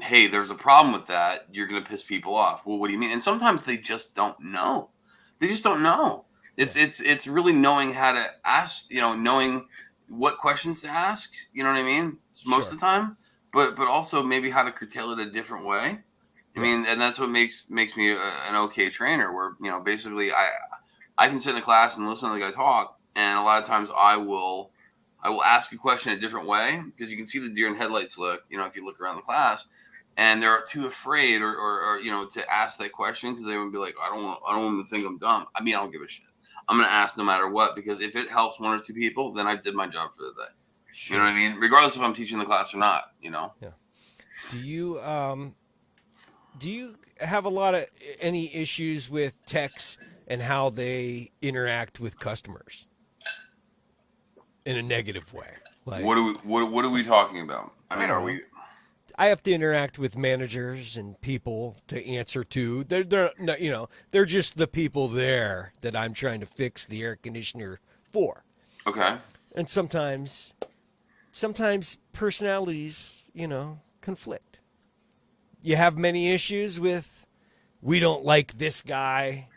Speaker 5: hey, there's a problem with that. You're going to piss people off. Well, what do you mean? And sometimes they just don't know. They just don't know. It's really knowing how to ask, knowing what questions to ask. You know what I mean? Most of the time, but also maybe how to curtail it a different way. I mean, and that's what makes me an okay trainer. Where basically I can sit in a class and listen to the guy talk, and a lot of times I will ask a question a different way because you can see the deer in headlights look. If you look around the class, and they're too afraid or to ask that question because they would be like, I don't want them to think I'm dumb. I mean, I don't give a shit. I'm going to ask no matter what because if it helps one or two people, then I did my job for the day. Sure. You know what I mean? Regardless if I'm teaching the class or not, Yeah.
Speaker 1: Do you have any issues with techs and how they interact with customers in a negative way?
Speaker 5: What are we talking about? I mean,
Speaker 1: I have to interact with managers and people to answer to. They're just the people there that I'm trying to fix the air conditioner for.
Speaker 5: Okay.
Speaker 1: And sometimes personalities, conflict. You have many issues with, we don't like this guy,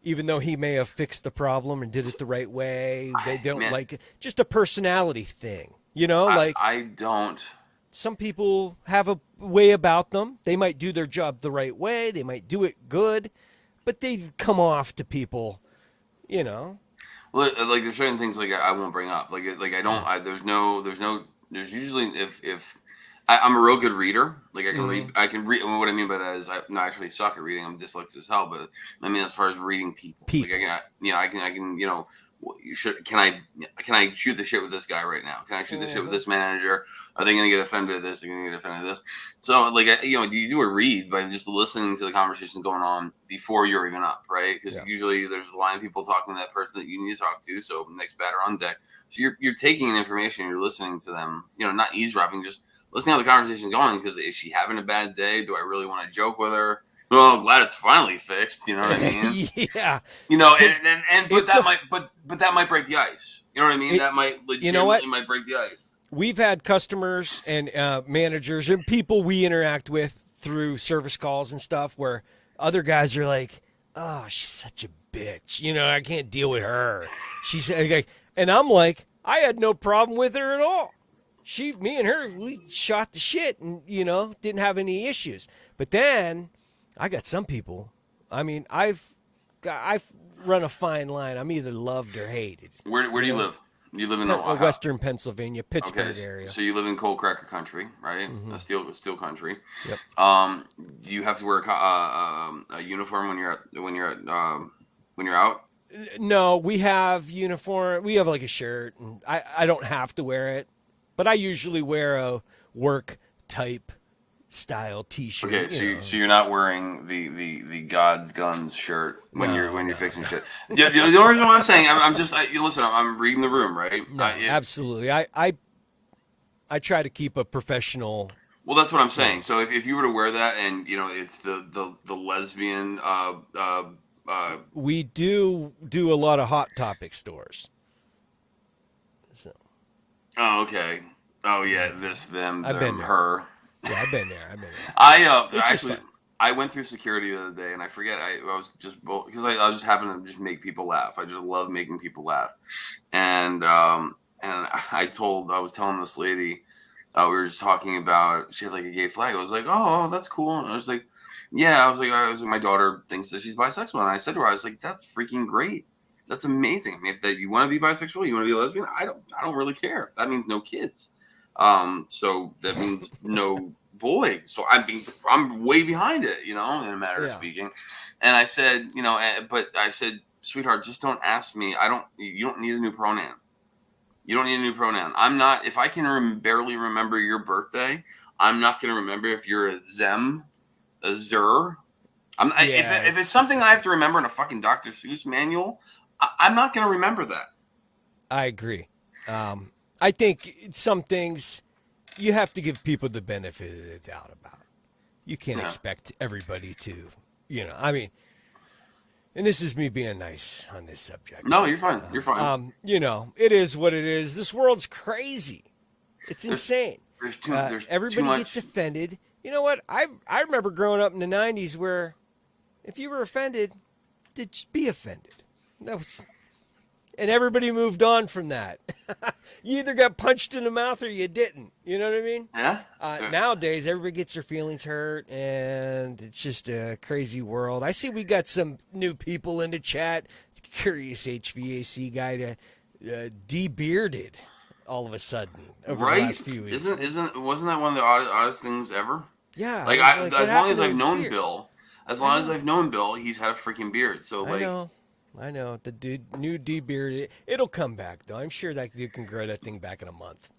Speaker 1: even though he may have fixed the problem and did it the right way. They don't like it. Just a personality thing,
Speaker 5: I don't.
Speaker 1: Some people have a way about them. They might do their job the right way. They might do it good, but they come off to people,
Speaker 5: Well, there's certain things I won't bring up. I don't. There's no there's usually if I'm a real good reader, like I can
Speaker 1: Mhm.
Speaker 5: read. I can read. What I mean by that is I not actually suck at reading. I'm dyslexic as hell, but I mean as far as reading people. Like I can can I shoot the shit with this guy right now? Can I shoot the shit with this manager? Are they gonna get offended at this? Are they gonna get offended at this? So like you do a read by just listening to the conversations going on before you're even up, right? Because usually there's a line of people talking to that person that you need to talk to. So next batter on deck. So you're taking in information, you're listening to them, not eavesdropping, just listening to how the conversation going. Because is she having a bad day? Do I really want to joke with her? Well, I'm glad it's finally fixed. You know what I mean?
Speaker 1: Yeah.
Speaker 5: But that might break the ice. You know what I mean? That might legitimately might break the ice.
Speaker 1: We've had customers and managers and people we interact with through service calls and stuff where other guys are like, "Oh, she's such a bitch. I can't deal with her." She's like, and I'm like, I had no problem with her at all. Me and her, we shot the shit and didn't have any issues. But then I got some people. I mean, I've run a fine line. I'm either loved or hated.
Speaker 5: Where do you live? You live in
Speaker 1: Western Pennsylvania, Pittsburgh area.
Speaker 5: So you live in cold cracker country, right?
Speaker 1: Mm-hmm.
Speaker 5: Steel country.
Speaker 1: Yep.
Speaker 5: Do you have to wear a uniform when you're out?
Speaker 1: No, we have uniform. We have like a shirt, and I don't have to wear it, but I usually wear a work type style T-shirt.
Speaker 5: Okay, so you're not wearing the God's guns shirt when you're fixing shit. The only reason why I'm saying I'm reading the room, right?
Speaker 1: No, absolutely. I try to keep a professional.
Speaker 5: Well, that's what I'm saying. So if you were to wear that, and it's the lesbian.
Speaker 1: We do a lot of Hot Topic stores. So.
Speaker 5: Oh, okay. Oh yeah, this, them,
Speaker 1: I've been there.
Speaker 5: her.
Speaker 1: Yeah, I've been there.
Speaker 5: I went through security the other day, and I forget. I was just because I just happen to just make people laugh. I just love making people laugh, and I was telling this lady, we were just talking about, she had like a gay flag. I was like, oh, that's cool. And I was like, yeah. I was like, my daughter thinks that she's bisexual, and I said to her, I was like, that's freaking great. That's amazing. I mean, if that you want to be bisexual, you want to be a lesbian, I don't really care. That means no kids. So that means no boys. So I'm way behind it, in a matter of speaking. And I said, but I said, sweetheart, just don't ask me. You don't need a new pronoun. You don't need a new pronoun. I'm not, if I can barely remember your birthday, I'm not going to remember if you're a them, a zer. If it's something I have to remember in a fucking Dr. Seuss manual, I'm not going to remember that.
Speaker 1: I agree. I think some things you have to give people the benefit of the doubt about. You can't expect everybody to, I mean, and this is me being nice on this subject.
Speaker 5: No, you're fine. You're fine.
Speaker 1: It is what it is. This world's crazy. It's insane. Everybody gets offended. You know what? I remember growing up in the 90s where if you were offended, just be offended. And everybody moved on from that. You either got punched in the mouth or you didn't. You know what I mean?
Speaker 5: Yeah.
Speaker 1: Nowadays, everybody gets their feelings hurt, and it's just a crazy world. I see we got some new people in the chat. Curious HVAC guy to de-bearded all of a sudden over the last few weeks.
Speaker 5: Wasn't that one of the oddest things ever?
Speaker 1: Yeah.
Speaker 5: Like as long as I've known Bill, he's had a freaking beard. So
Speaker 1: I know the new de-bearded. It'll come back though. I'm sure that you can grow that thing back in a month.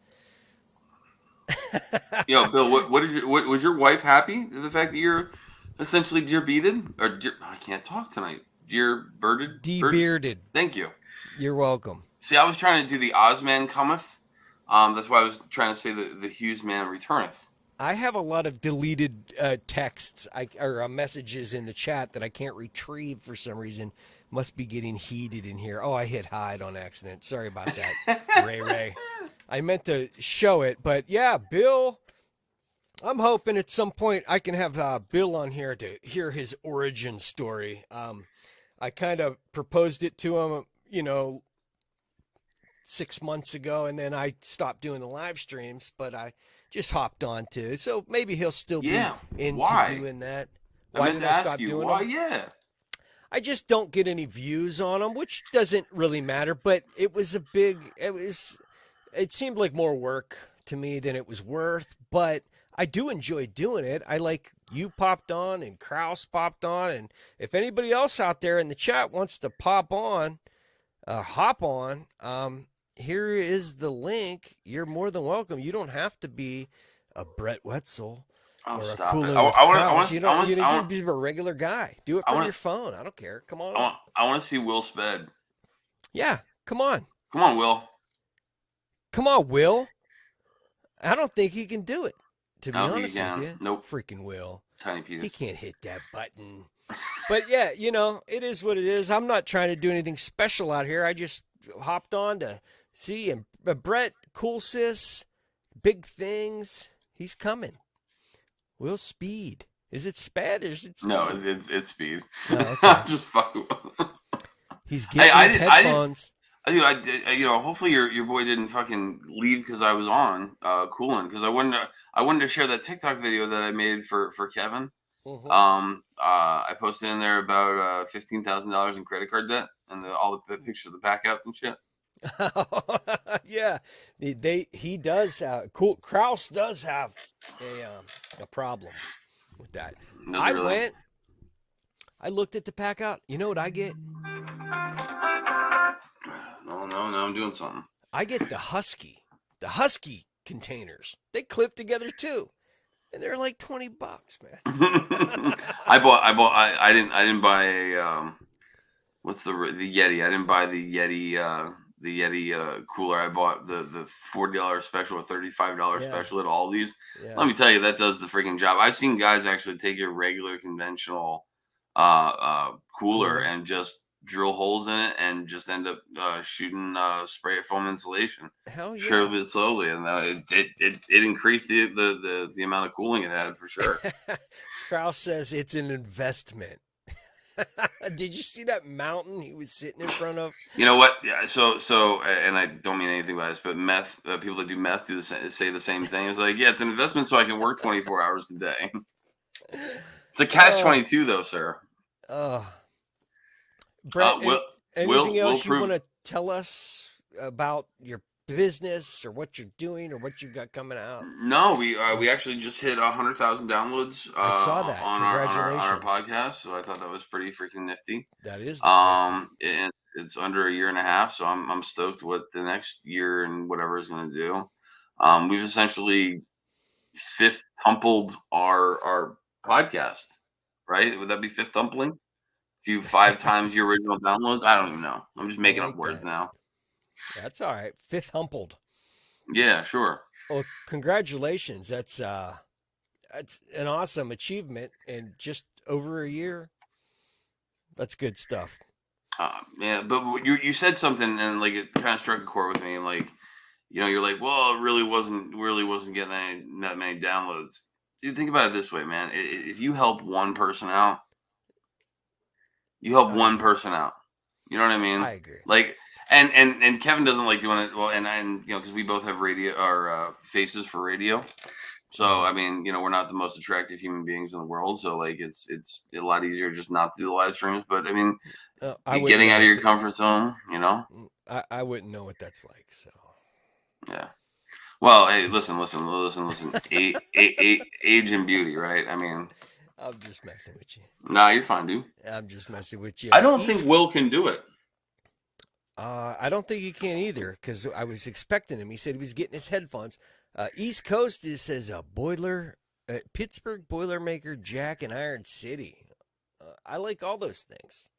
Speaker 5: Bill, what was your wife happy with the fact that you're essentially deer-bearded I can't talk tonight. Deer-bearded.
Speaker 1: De-bearded.
Speaker 5: Thank you.
Speaker 1: You're welcome.
Speaker 5: See, I was trying to do the Ozman cometh. That's why I was trying to say the Hughes man returneth.
Speaker 1: I have a lot of deleted texts or messages in the chat that I can't retrieve for some reason. Must be getting heated in here. Oh, I hit hide on accident. Sorry about that, Ray. I meant to show it, but yeah, Bill. I'm hoping at some point I can have Bill on here to hear his origin story. I kind of proposed it to him, 6 months ago, and then I stopped doing the live streams, but I just hopped on to. So maybe he'll still be into doing that. Why did I stop doing them?
Speaker 5: Yeah.
Speaker 1: I just don't get any views on them, which doesn't really matter, but it seemed like more work to me than it was worth, but I do enjoy doing it. I like you popped on and Kraus popped on, and if anybody else out there in the chat wants to hop on, here is the link. You're more than welcome. You don't have to be a Brett Wetzel
Speaker 5: Oh,
Speaker 1: or a
Speaker 5: stop
Speaker 1: Cooler
Speaker 5: it!
Speaker 1: with Kraus. You
Speaker 5: I
Speaker 1: can
Speaker 5: want
Speaker 1: be a regular guy. Do it from your phone. I don't care. Come on.
Speaker 5: I want to see Will Sped.
Speaker 1: Yeah, come on.
Speaker 5: Come on, Will.
Speaker 1: Come on, Will. I don't think he can do it. To be
Speaker 5: No, he
Speaker 1: honest with
Speaker 5: can.
Speaker 1: you,
Speaker 5: Nope.
Speaker 1: freaking Will.
Speaker 5: Tiny penis.
Speaker 1: He can't hit that button. But yeah, it is what it is. I'm not trying to do anything special out here. I just hopped on to see, and Brett, cool sis, big things. He's coming. Will Speed. Is it Spad or is it Speed?
Speaker 5: No, it's Speed.
Speaker 1: Oh, okay.
Speaker 5: Just fucking.
Speaker 1: He's getting his headphones.
Speaker 5: Hopefully your boy didn't fucking leave because I was on cooling, because I wanted to share that TikTok video that I made for Kevin.
Speaker 1: Mm-hmm.
Speaker 5: I posted in there about $15,000 in credit card debt and all the pictures of the back out and shit.
Speaker 1: Yeah, he does have Kraus does have a problem with that. I looked at the pack out. You know what I get?
Speaker 5: No, I'm doing something.
Speaker 1: I get the Husky containers. They clip together too, and they're like $20, man.
Speaker 5: I didn't buy a what's the Yeti? I didn't buy the Yeti cooler. I bought the $40 special or $35 special at Aldi's. Yeah. Let me tell you, that does the freaking job. I've seen guys actually take your regular conventional cooler and just drill holes in it and just end up shooting spray foam insulation.
Speaker 1: Hell yeah!
Speaker 5: Sure, a bit slowly, and it increased the amount of cooling it had for sure.
Speaker 1: Kraus says it's an investment. Did you see that mountain he was sitting in front of?
Speaker 5: You know what? Yeah. So, and I don't mean anything by this, but meth people that do meth say the same thing. It's like, yeah, it's an investment, so I can work 24 hours a day. It's a catch-22, though, sir.
Speaker 1: Brett, anything else you want to tell us about your business or what you're doing or what you've got coming out?
Speaker 5: No, we actually just hit 100,000 downloads.
Speaker 1: I saw that.
Speaker 5: On
Speaker 1: Congratulations.
Speaker 5: our podcast, so I thought that was pretty freaking nifty.
Speaker 1: That is.
Speaker 5: And it's under a year and a half, so I'm stoked what the next year and whatever is going to do. We've essentially fifth tumpled our podcast, right? Would that be fifth tumpling? If 5 times your original downloads, I don't even know. I'm just making up words now.
Speaker 1: That's all right. Fifth humpled.
Speaker 5: Yeah, sure.
Speaker 1: Well, congratulations. That's an awesome achievement in just over a year. That's good stuff.
Speaker 5: Yeah, but you said something and like it kind of struck a chord with me. And like, you're like, well, it really wasn't getting that many downloads. Dude, think about it this way, man. If you help one person out, you help one person out. You know what I mean?
Speaker 1: I agree.
Speaker 5: Like, and Kevin doesn't like doing it. Well, and because we both have radio or faces for radio. So I mean, we're not the most attractive human beings in the world. So like, it's a lot easier just not to do the live streams. But I mean, getting out of your comfort zone.
Speaker 1: I wouldn't know what that's like. So
Speaker 5: yeah. Well, hey, listen. Age and beauty, right? I mean.
Speaker 1: I'm just messing with you.
Speaker 5: Nah, you're fine, dude.
Speaker 1: I'm just messing with you.
Speaker 5: I don't think Will can do it.
Speaker 1: I don't think he can either, because I was expecting him. He said he was getting his headphones. East Coast says a boiler, Pittsburgh Boilermaker, Jack, and Iron City. I like all those things.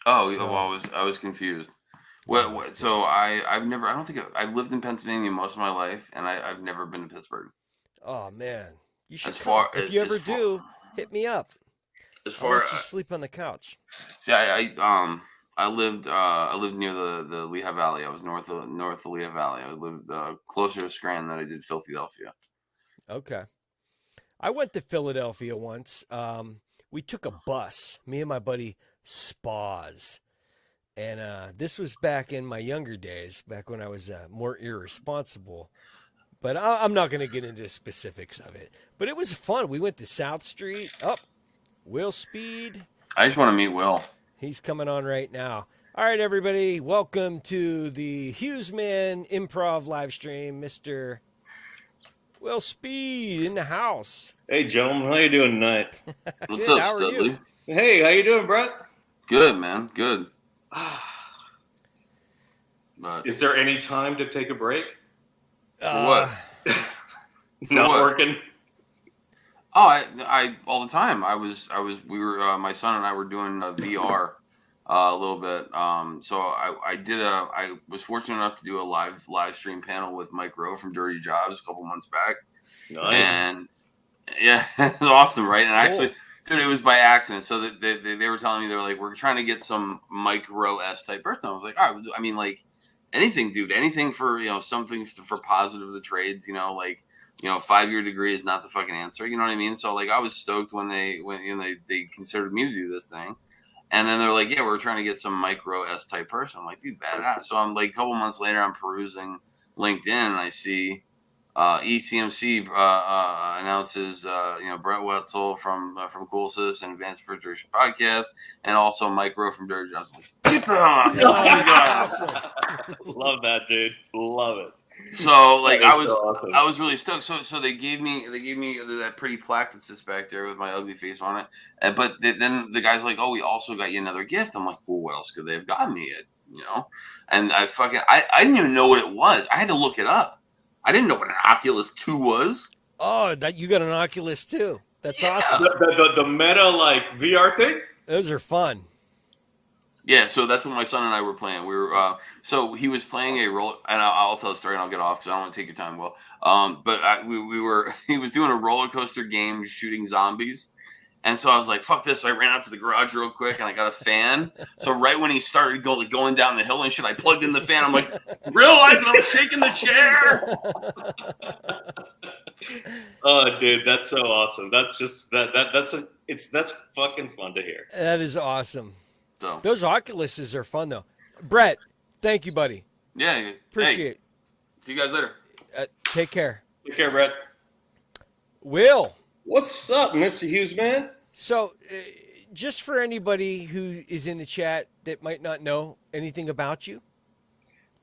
Speaker 5: Oh, well, I was confused. What? So I've lived in Pennsylvania most of my life, and I've never been to Pittsburgh.
Speaker 1: Oh man. You should
Speaker 5: if
Speaker 1: you ever do, hit me up. I'll let you sleep on the couch.
Speaker 5: See, I lived near the Lehigh Valley. I was north of Lehigh Valley. I lived closer to Scranton than I did Philadelphia.
Speaker 1: Okay. I went to Philadelphia once. We took a bus, me and my buddy Spaz. And this was back in my younger days, back when I was more irresponsible. But I'm not going to get into specifics of it. But it was fun. We went to South Street. Will Speed.
Speaker 5: I just want to meet Will.
Speaker 1: He's coming on right now. All right, everybody, welcome to the Hughesman Improv live stream. Mr. Will Speed in the house.
Speaker 6: Hey, gentlemen, how you doing tonight?
Speaker 5: What's
Speaker 1: Good,
Speaker 5: up,
Speaker 1: how are you?
Speaker 5: Studley?
Speaker 6: Hey, how you doing, Brett?
Speaker 5: Good, man. Good. But
Speaker 6: Is there any time to take a break?
Speaker 5: what?
Speaker 6: Not
Speaker 5: what?
Speaker 6: working.
Speaker 5: Oh, I all the time. We were, my son and I were doing VR a little bit. So I was fortunate enough to do a live stream panel with Mike Rowe from Dirty Jobs a couple months back.
Speaker 6: Nice.
Speaker 5: And yeah, it was awesome, right? And
Speaker 1: Cool.
Speaker 5: actually, dude, it was by accident. So they were telling me, they were like, we're trying to get some Mike Rowe-esque type person. I was like, all right, I mean, like anything, dude, anything for, something for positive of the trades, like, 5-year degree is not the fucking answer. You know what I mean? So like, I was stoked when they considered me to do this thing. And then they're like, yeah, we're trying to get some Mike Rowe-esque type person. I'm like, dude, badass. So I'm like, a couple months later, I'm perusing LinkedIn and I see ECMC announces Brett Wetzel from Coolsis and Advanced Refrigeration Podcast, and also Mike Rowe from Dirty Jobs. Like, get the
Speaker 1: Awesome.
Speaker 6: Love that, dude. Love it.
Speaker 5: So like
Speaker 6: That is so awesome.
Speaker 5: I was really stoked. So they gave me that pretty plaque that sits back there with my ugly face on it. But then the guy's like, oh, we also got you another gift. I'm like, well, what else could they have gotten me? And I didn't even know what it was. I had to look it up. I didn't know what an Oculus 2 was.
Speaker 1: Oh, that you got an Oculus too. That's
Speaker 5: Yeah.
Speaker 1: awesome.
Speaker 6: The meta like VR thing.
Speaker 1: Those are fun.
Speaker 5: Yeah, so that's what my son and I were playing. We were so he was playing a roller, and I'll tell a story and I'll get off because I don't want to take your time, Will. He was doing a roller coaster game shooting zombies, and so I was like, "Fuck this!" So I ran out to the garage real quick and I got a fan. So right when he started going down the hill and shit, I plugged in the fan. I'm like, realizing I'm shaking the chair.
Speaker 6: Oh, dude, that's so awesome. That's just that's fucking fun to hear.
Speaker 1: That is awesome.
Speaker 5: So
Speaker 1: Those Oculuses are fun though. Brett, thank you, buddy.
Speaker 5: yeah,
Speaker 1: Appreciate it.
Speaker 5: See you guys later.
Speaker 1: Take care.
Speaker 6: Take care, Brett.
Speaker 1: Will.
Speaker 6: What's up, Mr. Hughes, man?
Speaker 1: So, just for anybody who is in the chat that might not know anything about you,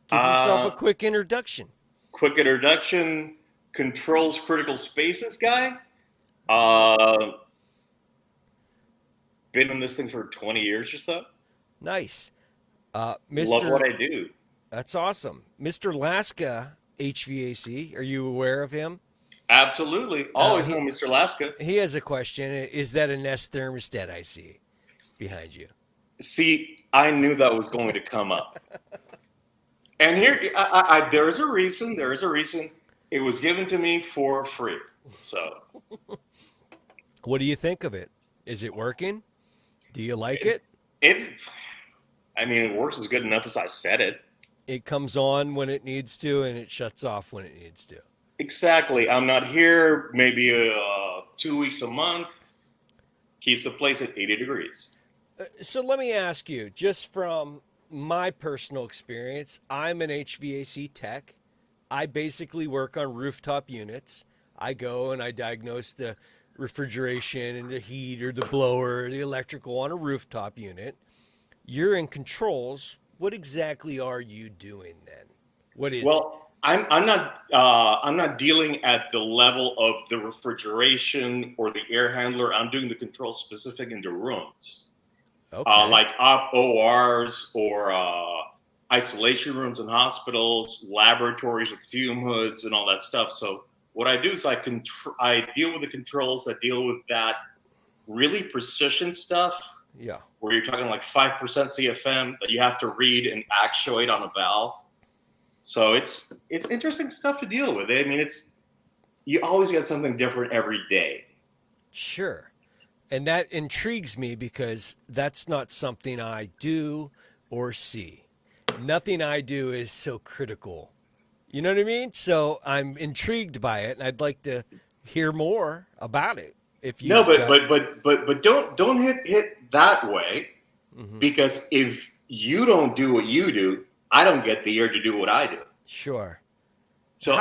Speaker 1: give yourself a quick introduction.
Speaker 6: Quick introduction. Controls critical spaces guy. Been in this thing for 20 years or so.
Speaker 1: Nice.
Speaker 6: Love what I do.
Speaker 1: That's awesome. Mr. Laska HVAC, are you aware of him?
Speaker 6: Absolutely. Always know Mr. Laska.
Speaker 1: He has a question. Is that a Nest thermostat I see behind you?
Speaker 6: See, I knew that was going to come up. And here, there's a reason. There is a reason. It was given to me for free. So,
Speaker 1: What do you think of it? Is it working? Do you like it?
Speaker 6: it works as good enough as I said it.
Speaker 1: It comes on when it needs to, and it shuts off when it needs to.
Speaker 6: Exactly. I'm not here maybe 2 weeks a month. Keeps the place at 80 degrees.
Speaker 1: So let me ask you, just from my personal experience, I'm an HVAC tech. I basically work on rooftop units. I go and I diagnose the refrigeration and the heat or the blower or the electrical on a rooftop unit. You're in controls. What exactly are you doing then? What is it?
Speaker 6: I'm not dealing at the level of the refrigeration or the air handler. I'm doing the control specific into rooms,
Speaker 1: Okay.
Speaker 6: like ORs or isolation rooms in hospitals, laboratories with fume hoods and all that stuff. So what I do is I deal with the controls. I deal with that really precision stuff.
Speaker 1: Yeah.
Speaker 6: Where you're talking like 5% CFM that you have to read and actuate on a valve. So it's interesting stuff to deal with. I mean, you always get something different every day.
Speaker 1: Sure. And that intrigues me because that's not something I do or see. Nothing I do is so critical. You know what I mean? So I'm intrigued by it, and I'd like to hear more about it. If you
Speaker 6: but don't hit that way, because if you don't do what you do, I don't get the ear to do what I do.
Speaker 1: Sure.
Speaker 6: So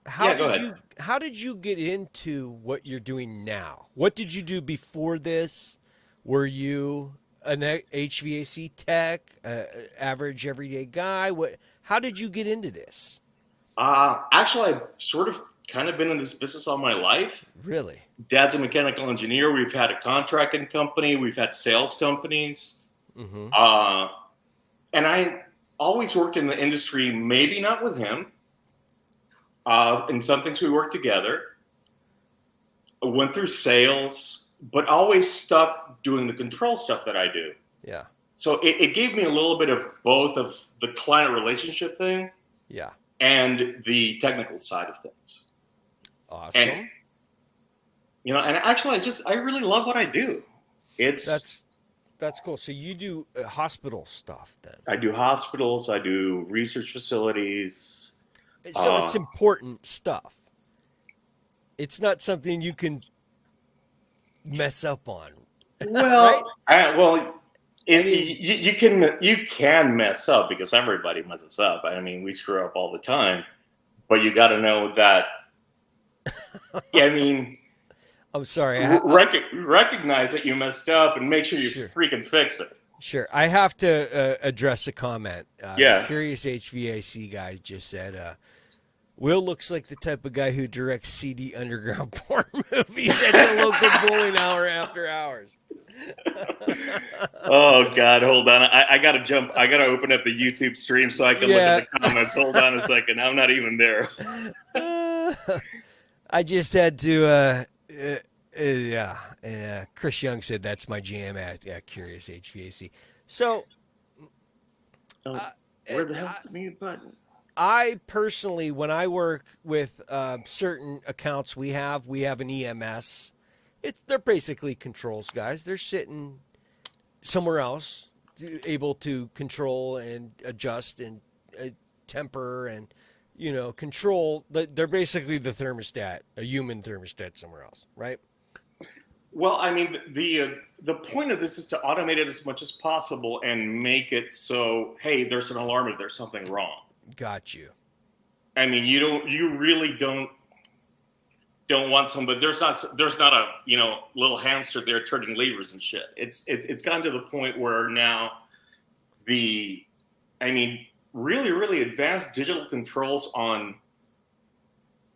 Speaker 1: How did you get into what you're doing now? What did you do before this? Were you an HVAC tech, average everyday guy? How did you get into this?
Speaker 6: Actually, I've sort of kind of been in this business all my life.
Speaker 1: Really?
Speaker 6: Dad's a mechanical engineer. We've had a contracting company. We've had sales companies.
Speaker 1: Mm-hmm.
Speaker 6: And I always worked in the industry, maybe not with him. In some things we worked together. I went through sales, but always stuck doing the control stuff that I do.
Speaker 1: Yeah.
Speaker 6: So it gave me a little bit of both of the client relationship thing.
Speaker 1: Yeah.
Speaker 6: And the technical side of things.
Speaker 1: Awesome.
Speaker 6: And, and actually, I really love what I do.
Speaker 1: That's cool. So you do hospital stuff then?
Speaker 6: I do hospitals. I do research facilities.
Speaker 1: So it's important stuff. It's not something you can mess up on.
Speaker 6: Well,
Speaker 1: right?
Speaker 6: you can mess up because everybody messes up. I mean, we screw up all the time, but you got to know that.
Speaker 1: I'm sorry.
Speaker 6: Recognize that you messed up and make sure you freaking fix it.
Speaker 1: Sure. I have to address a comment.
Speaker 6: Yeah.
Speaker 1: Curious HVAC guy just said, Will looks like the type of guy who directs seedy underground porn movies at the local bowling hour after hours.
Speaker 6: Oh God, hold on. I gotta jump. I gotta open up the YouTube stream so I can look at the comments. Hold on a second. I'm not even there.
Speaker 1: I just had to, Chris Young said that's my jam at Curious HVAC. So,
Speaker 6: where the hell's the mute button?
Speaker 1: I personally, when I work with certain accounts we have an EMS. They're basically controls guys. They're sitting somewhere else, able to control and adjust and temper and control. They're basically the thermostat, a human thermostat somewhere else, right?
Speaker 6: Well, I mean, the point of this is to automate it as much as possible and make it so, hey, there's an alarm if there's something wrong. Got you. I mean, you really don't want somebody. There's not a little hamster there turning levers and shit. It's gotten to the point where now really really advanced digital controls on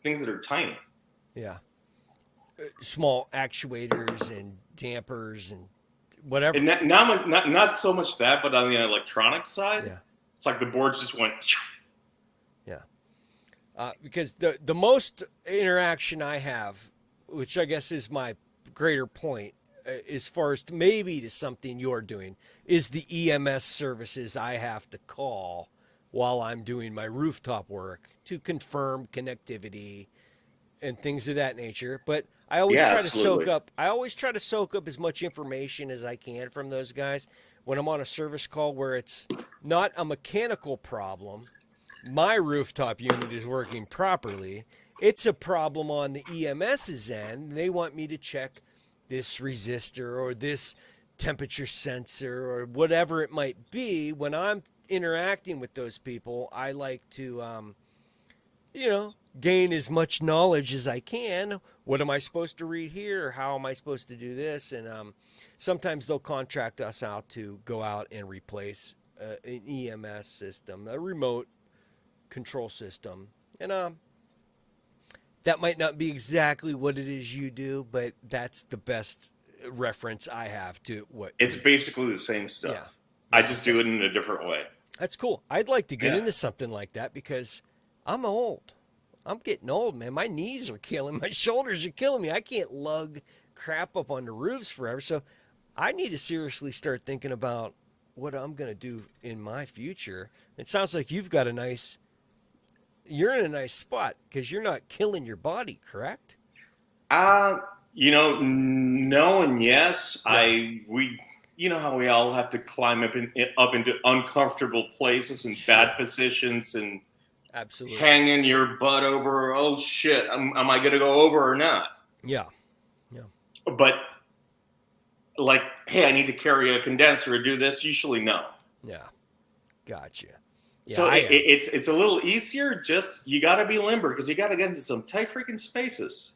Speaker 6: things that are tiny. Yeah.
Speaker 1: Small actuators and dampers and whatever.
Speaker 6: And not so much that, but on the electronic side, it's like the boards just went.
Speaker 1: Yeah. Because the most interaction I have, which I guess is my greater point, as far as maybe to something you're doing, is the EMS services I have to call while I'm doing my rooftop work to confirm connectivity and things of that nature. But I always try to soak up. I always try to soak up as much information as I can from those guys when I'm on a service call where it's not a mechanical problem. My rooftop unit is working properly. It's a problem on the EMS's end. They want me to check this resistor or this temperature sensor or whatever it might be. When I'm interacting with those people, I like to, gain as much knowledge as I can. What am I supposed to read here? How am I supposed to do this? And sometimes they'll contract us out to go out and replace an EMS system, a remote control system. And that might not be exactly what it is you do, but that's the best reference I have to what
Speaker 6: it's basically the same stuff. Yeah. I just do it in a different way.
Speaker 1: That's cool. I'd like to get into something like that because I'm old. I'm getting old, man. My knees are killing me. My shoulders are killing me. I can't lug crap up on the roofs forever. So I need to seriously start thinking about what I'm going to do in my future. It sounds like you're in a nice spot because you're not killing your body, correct?
Speaker 6: No and yes. Yeah. How we all have to climb up into uncomfortable places and bad positions and
Speaker 1: absolutely
Speaker 6: hanging your butt over. Oh shit! Am I going to go over or not?
Speaker 1: Yeah.
Speaker 6: But like, hey, I need to carry a condenser or do this. Usually, no.
Speaker 1: Yeah. Gotcha. Yeah,
Speaker 6: so it's a little easier. Just you got to be limber because you got to get into some tight freaking spaces.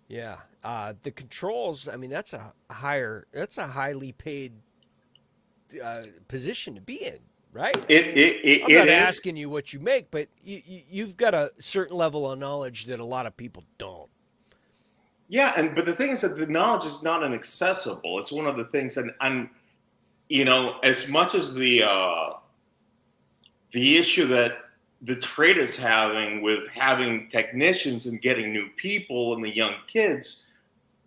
Speaker 1: Yeah. The controls, I mean, that's a highly paid position to be in, right? I'm not
Speaker 6: is.
Speaker 1: asking you what you make, but you've got a certain level of knowledge that a lot of people don't.
Speaker 6: Yeah, but the thing is that the knowledge is not inaccessible. It's one of the things, and as much as the issue that the trade is having with having technicians and getting new people and the young kids,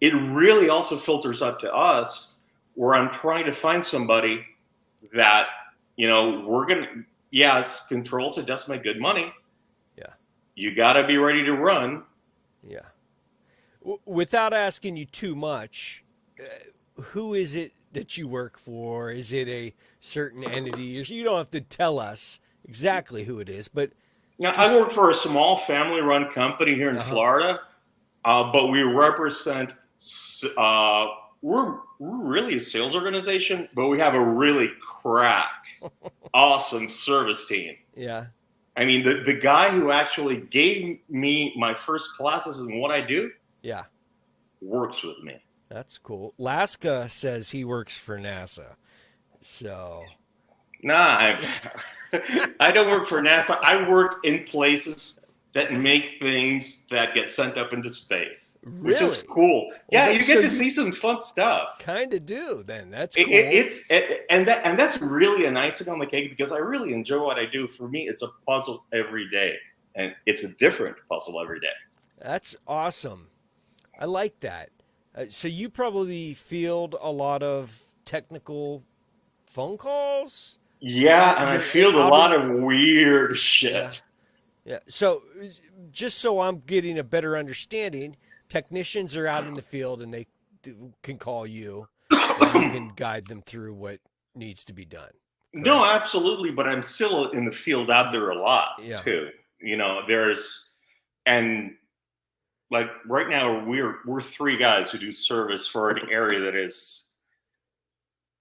Speaker 6: it really also filters up to us, where I'm trying to find somebody that, we're going to, yes, controls, it does make good money.
Speaker 1: Yeah.
Speaker 6: You got to be ready to run.
Speaker 1: Yeah. Without asking you too much, who is it that you work for? Is it a certain entity? You don't have to tell us exactly who it is, but
Speaker 6: now, I work for a small family-run company here in Florida, but we represent. We're really a sales organization, but we have a really crack, awesome service team.
Speaker 1: Yeah.
Speaker 6: I mean, the guy who actually gave me my first classes in what I do,
Speaker 1: yeah,
Speaker 6: works with me.
Speaker 1: That's cool. Laska says he works for NASA. So.
Speaker 6: Nah, I don't work for NASA. I work in places that make things that get sent up into space, which is cool. Yeah, you get to see some fun stuff.
Speaker 1: Kind of do. Then that's cool.
Speaker 6: And that's really a nice thing on the cake, because I really enjoy what I do. For me, it's a puzzle every day, and it's a different puzzle every day.
Speaker 1: That's awesome. I like that. So you probably field a lot of technical phone calls.
Speaker 6: Yeah, and I field a lot of weird shit.
Speaker 1: Yeah. So just so I'm getting a better understanding, technicians are out in the field and they can call you and you can guide them through what needs to be done. Correct?
Speaker 6: No, absolutely. But I'm still in the field out there a lot too. And like right now we're three guys who do service for an area that is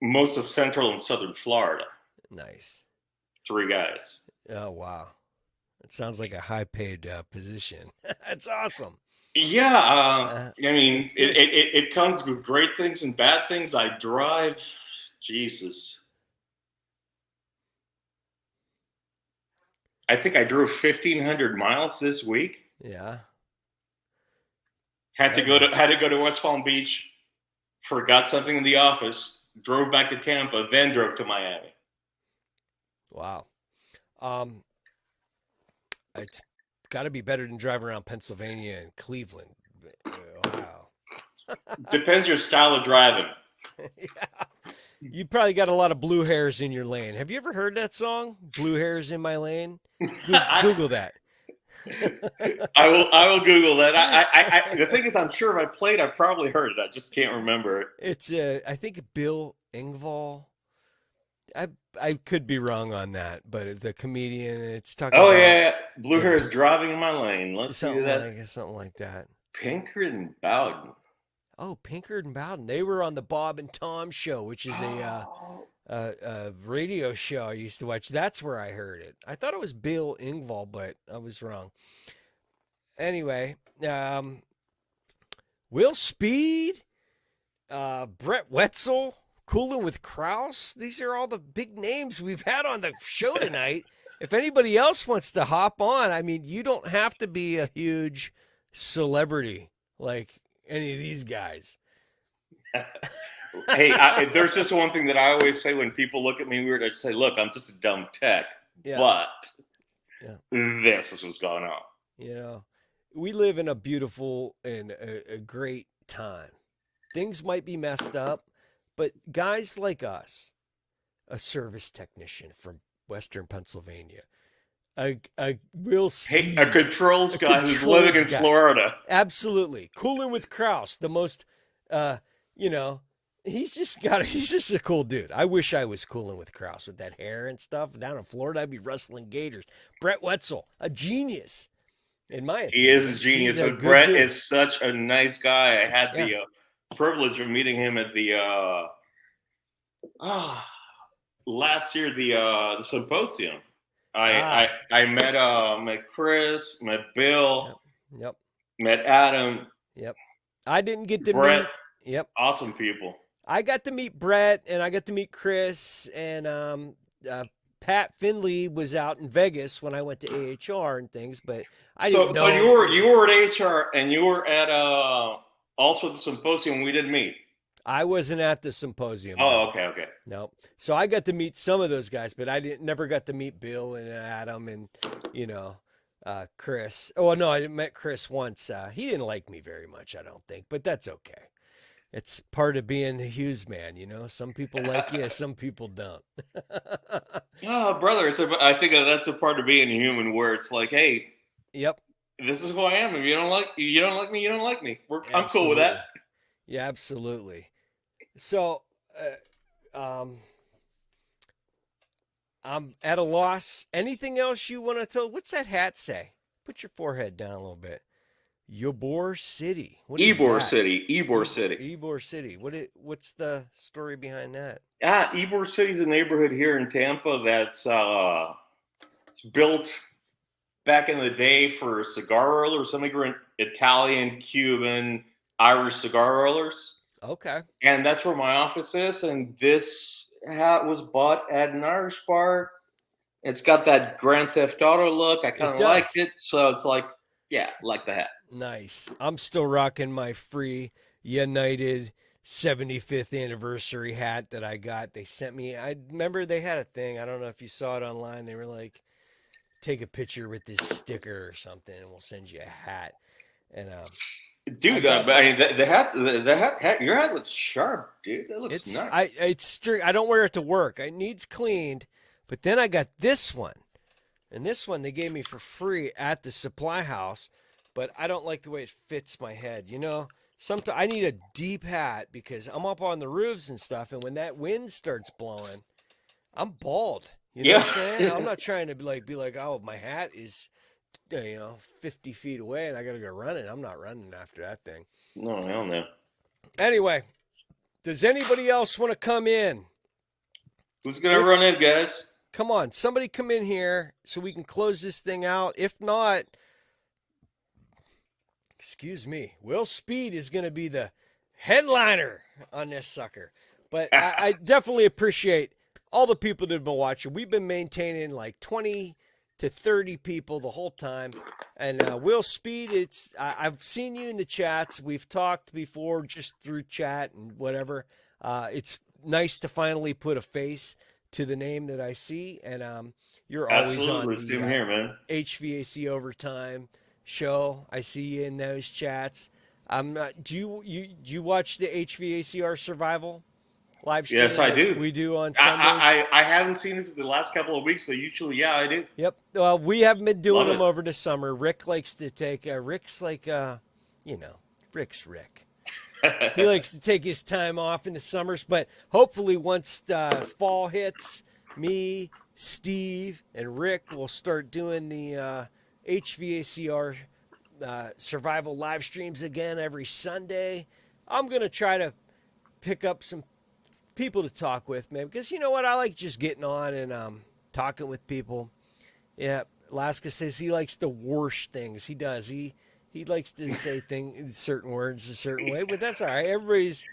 Speaker 6: most of central and southern Florida.
Speaker 1: Nice.
Speaker 6: 3 guys.
Speaker 1: Oh, wow. It sounds like a high-paid position. That's awesome.
Speaker 6: Yeah, I mean, it comes with great things and bad things. I drive, Jesus. I think I drove 1,500 miles this week.
Speaker 1: Yeah.
Speaker 6: Had to go to West Palm Beach, forgot something in the office, drove back to Tampa, then drove to Miami.
Speaker 1: Wow. It's got to be better than driving around Pennsylvania and Cleveland. Wow.
Speaker 6: Depends your style of driving.
Speaker 1: Yeah. You probably got a lot of blue hairs in your lane. Have you ever heard that song? Blue hairs in my lane? Google that.
Speaker 6: I will Google that. I the thing is, I'm sure if I played, I probably heard it. I just can't remember it.
Speaker 1: It's I think Bill Engvall. I could be wrong on that, but the comedian, it's talking.
Speaker 6: Oh yeah, blue hair is driving in my lane. Let's see that.
Speaker 1: Something like that.
Speaker 6: Pinkard and Bowden.
Speaker 1: Oh, Pinkard and Bowden. They were on the Bob and Tom show, which is a radio show I used to watch. That's where I heard it. I thought it was Bill Engvall, but I was wrong. Anyway, Will Speed, Brett Wetzel, Coolin' with Kraus. These are all the big names we've had on the show tonight. If anybody else wants to hop on, I mean, you don't have to be a huge celebrity like any of these guys.
Speaker 6: Hey, there's just one thing that I always say when people look at me weird. I just say, look, I'm just a dumb tech, but this is what's going on.
Speaker 1: You know, we live in a beautiful and a great time. Things might be messed up, but guys like us, a service technician from Western Pennsylvania, a real speed,
Speaker 6: a controls guy who's living in Florida.
Speaker 1: Absolutely. Coolin' with Kraus, the most, he's just a cool dude. I wish I was coolin' with Kraus with that hair and stuff. Down in Florida, I'd be wrestling gators. Brett Wetzel, a genius, in my opinion.
Speaker 6: He is a genius. And Brett is such a nice guy. I had the privilege of meeting him at the last year, the symposium. I met Chris, met Bill,
Speaker 1: Yep.
Speaker 6: met Adam.
Speaker 1: Yep. I didn't get to
Speaker 6: Brett,
Speaker 1: meet. Yep.
Speaker 6: awesome people.
Speaker 1: I got to meet Brett, and I got to meet Chris, and Pat Finley was out in Vegas when I went to AHR and things, but I didn't know.
Speaker 6: So you were at HR and you were at also the symposium. We didn't meet.
Speaker 1: I wasn't at the symposium.
Speaker 6: Oh, okay.
Speaker 1: No. So I got to meet some of those guys, but I never got to meet Bill and Adam and, Chris. Oh, no, I met Chris once. He didn't like me very much, I don't think, but that's okay. It's part of being the Hughes man, Some people like you, some people don't.
Speaker 6: Oh, brother, I think that's a part of being human where it's like, hey,
Speaker 1: Yep.
Speaker 6: this is who I am. If you don't like me, you don't like me. I'm cool with that.
Speaker 1: Yeah, absolutely. So, I'm at a loss. Anything else you want to tell? What's that hat say? Put your forehead down a little bit. Ybor City. What is
Speaker 6: Ybor
Speaker 1: that?
Speaker 6: City. Ybor City.
Speaker 1: Ybor City. What's the story behind that?
Speaker 6: Yeah, Ybor City's a neighborhood here in Tampa that's it's built back in the day for cigar rollers, some immigrant Italian, Cuban, Irish cigar rollers.
Speaker 1: Okay.
Speaker 6: And that's where my office is. And this hat was bought at an Irish bar. It's got that Grand Theft Auto look. I kind of liked it. So it's like, yeah, like the hat.
Speaker 1: Nice. I'm still rocking my free United 75th anniversary hat that I got. They sent me. I remember they had a thing. I don't know if you saw it online. They were like, take a picture with this sticker or something, and we'll send you a hat. And
Speaker 6: dude, I mean, the hat, your hat looks sharp, dude. That looks nice.
Speaker 1: I don't wear it to work. It needs cleaned. But then I got this one, and this one they gave me for free at the supply house. But I don't like the way it fits my head. Sometimes I need a deep hat because I'm up on the roofs and stuff, and when that wind starts blowing, I'm bald. You know what I'm saying? I'm not trying to be like, oh, my hat is 50 feet away and I got to go running. I'm not running after that thing.
Speaker 6: No, hell no.
Speaker 1: Anyway, does anybody else want to come in?
Speaker 6: Who's going to run in, guys?
Speaker 1: Come on, somebody come in here so we can close this thing out. If not, excuse me, Will Speed is going to be the headliner on this sucker. But I definitely appreciate all the people that have been watching. We've been maintaining like 20 to 30 people the whole time. And Will Speed, I've seen you in the chats. We've talked before just through chat and whatever. It's nice to finally put a face to the name that I see. And you're always on the
Speaker 6: Same here, man.
Speaker 1: HVAC Overtime show. I see you in those chats. Do you watch the HVACR Survival live stream?
Speaker 6: Yes, I do.
Speaker 1: We do on Sundays.
Speaker 6: I haven't seen it for the last couple of weeks, but usually, yeah, I do.
Speaker 1: Yep. Well, we haven't been doing
Speaker 6: Love
Speaker 1: them over the summer. Rick likes to take. Rick's like, Rick's Rick. He likes to take his time off in the summers, but hopefully once fall hits, me, Steve, and Rick will start doing the HVACR survival live streams again every Sunday. I'm going to try to pick up some people to talk with, man, because you know what? I like just getting on and talking with people. Yeah, Alaska says he likes to whoosh things. He does. He likes to say certain words a certain way, but that's all right. Everybody's,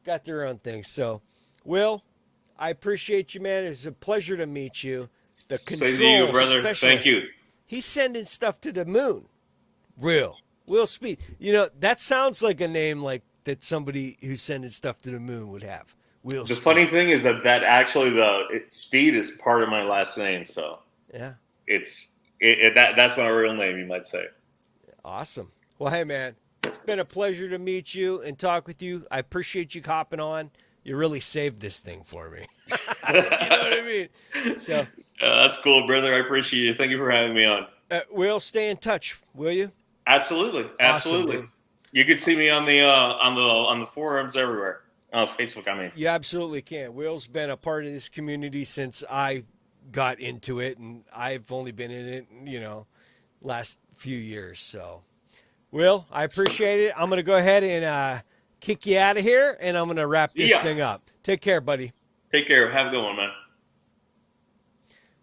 Speaker 1: got their own things. So, Will, I appreciate you, man. It's a pleasure to meet you. The control
Speaker 6: Same to you, brother.
Speaker 1: specialist.
Speaker 6: Thank you.
Speaker 1: He's sending stuff to the moon. Will Speed. That sounds like a name like that somebody who's sending stuff to the moon would have. Will
Speaker 6: The
Speaker 1: Speed.
Speaker 6: funny thing is that actually Speed is part of my last name, so
Speaker 1: Yeah.
Speaker 6: That's my real name, you might say.
Speaker 1: Awesome. Well, hey, man, it's been a pleasure to meet you and talk with you. I appreciate you hopping on. You really saved this thing for me. You know what I mean? So
Speaker 6: that's cool, brother. I appreciate you. Thank you for having me on.
Speaker 1: We'll stay in touch, will you?
Speaker 6: Absolutely.
Speaker 1: Awesome,
Speaker 6: You can see me on the forums everywhere. On Facebook, I mean.
Speaker 1: You absolutely can. Will's been a part of this community since I got into it, and I've only been in it, last few years. So, Will, I appreciate it. I'm going to go ahead and kick you out of here, and I'm going to wrap this thing up. Take care, buddy.
Speaker 6: Take care. Have a good one, man.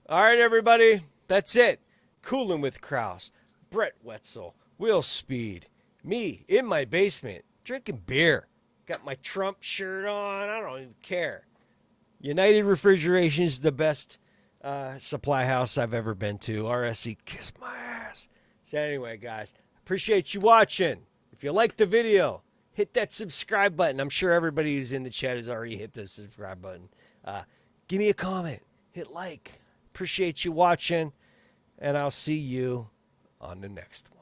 Speaker 1: All right, everybody. That's it. Coolin' with Kraus, Brett Wetzel, Will Speed, Me in my basement drinking beer. Got my Trump shirt on. I don't even care. United Refrigeration is the best supply house I've ever been to. RSC, kiss my ass. So anyway, guys, appreciate you watching. If you liked the video, hit that subscribe button. I'm sure everybody who's in the chat has already hit the subscribe button. Give me a comment. Hit like. Appreciate you watching. And I'll see you on the next one.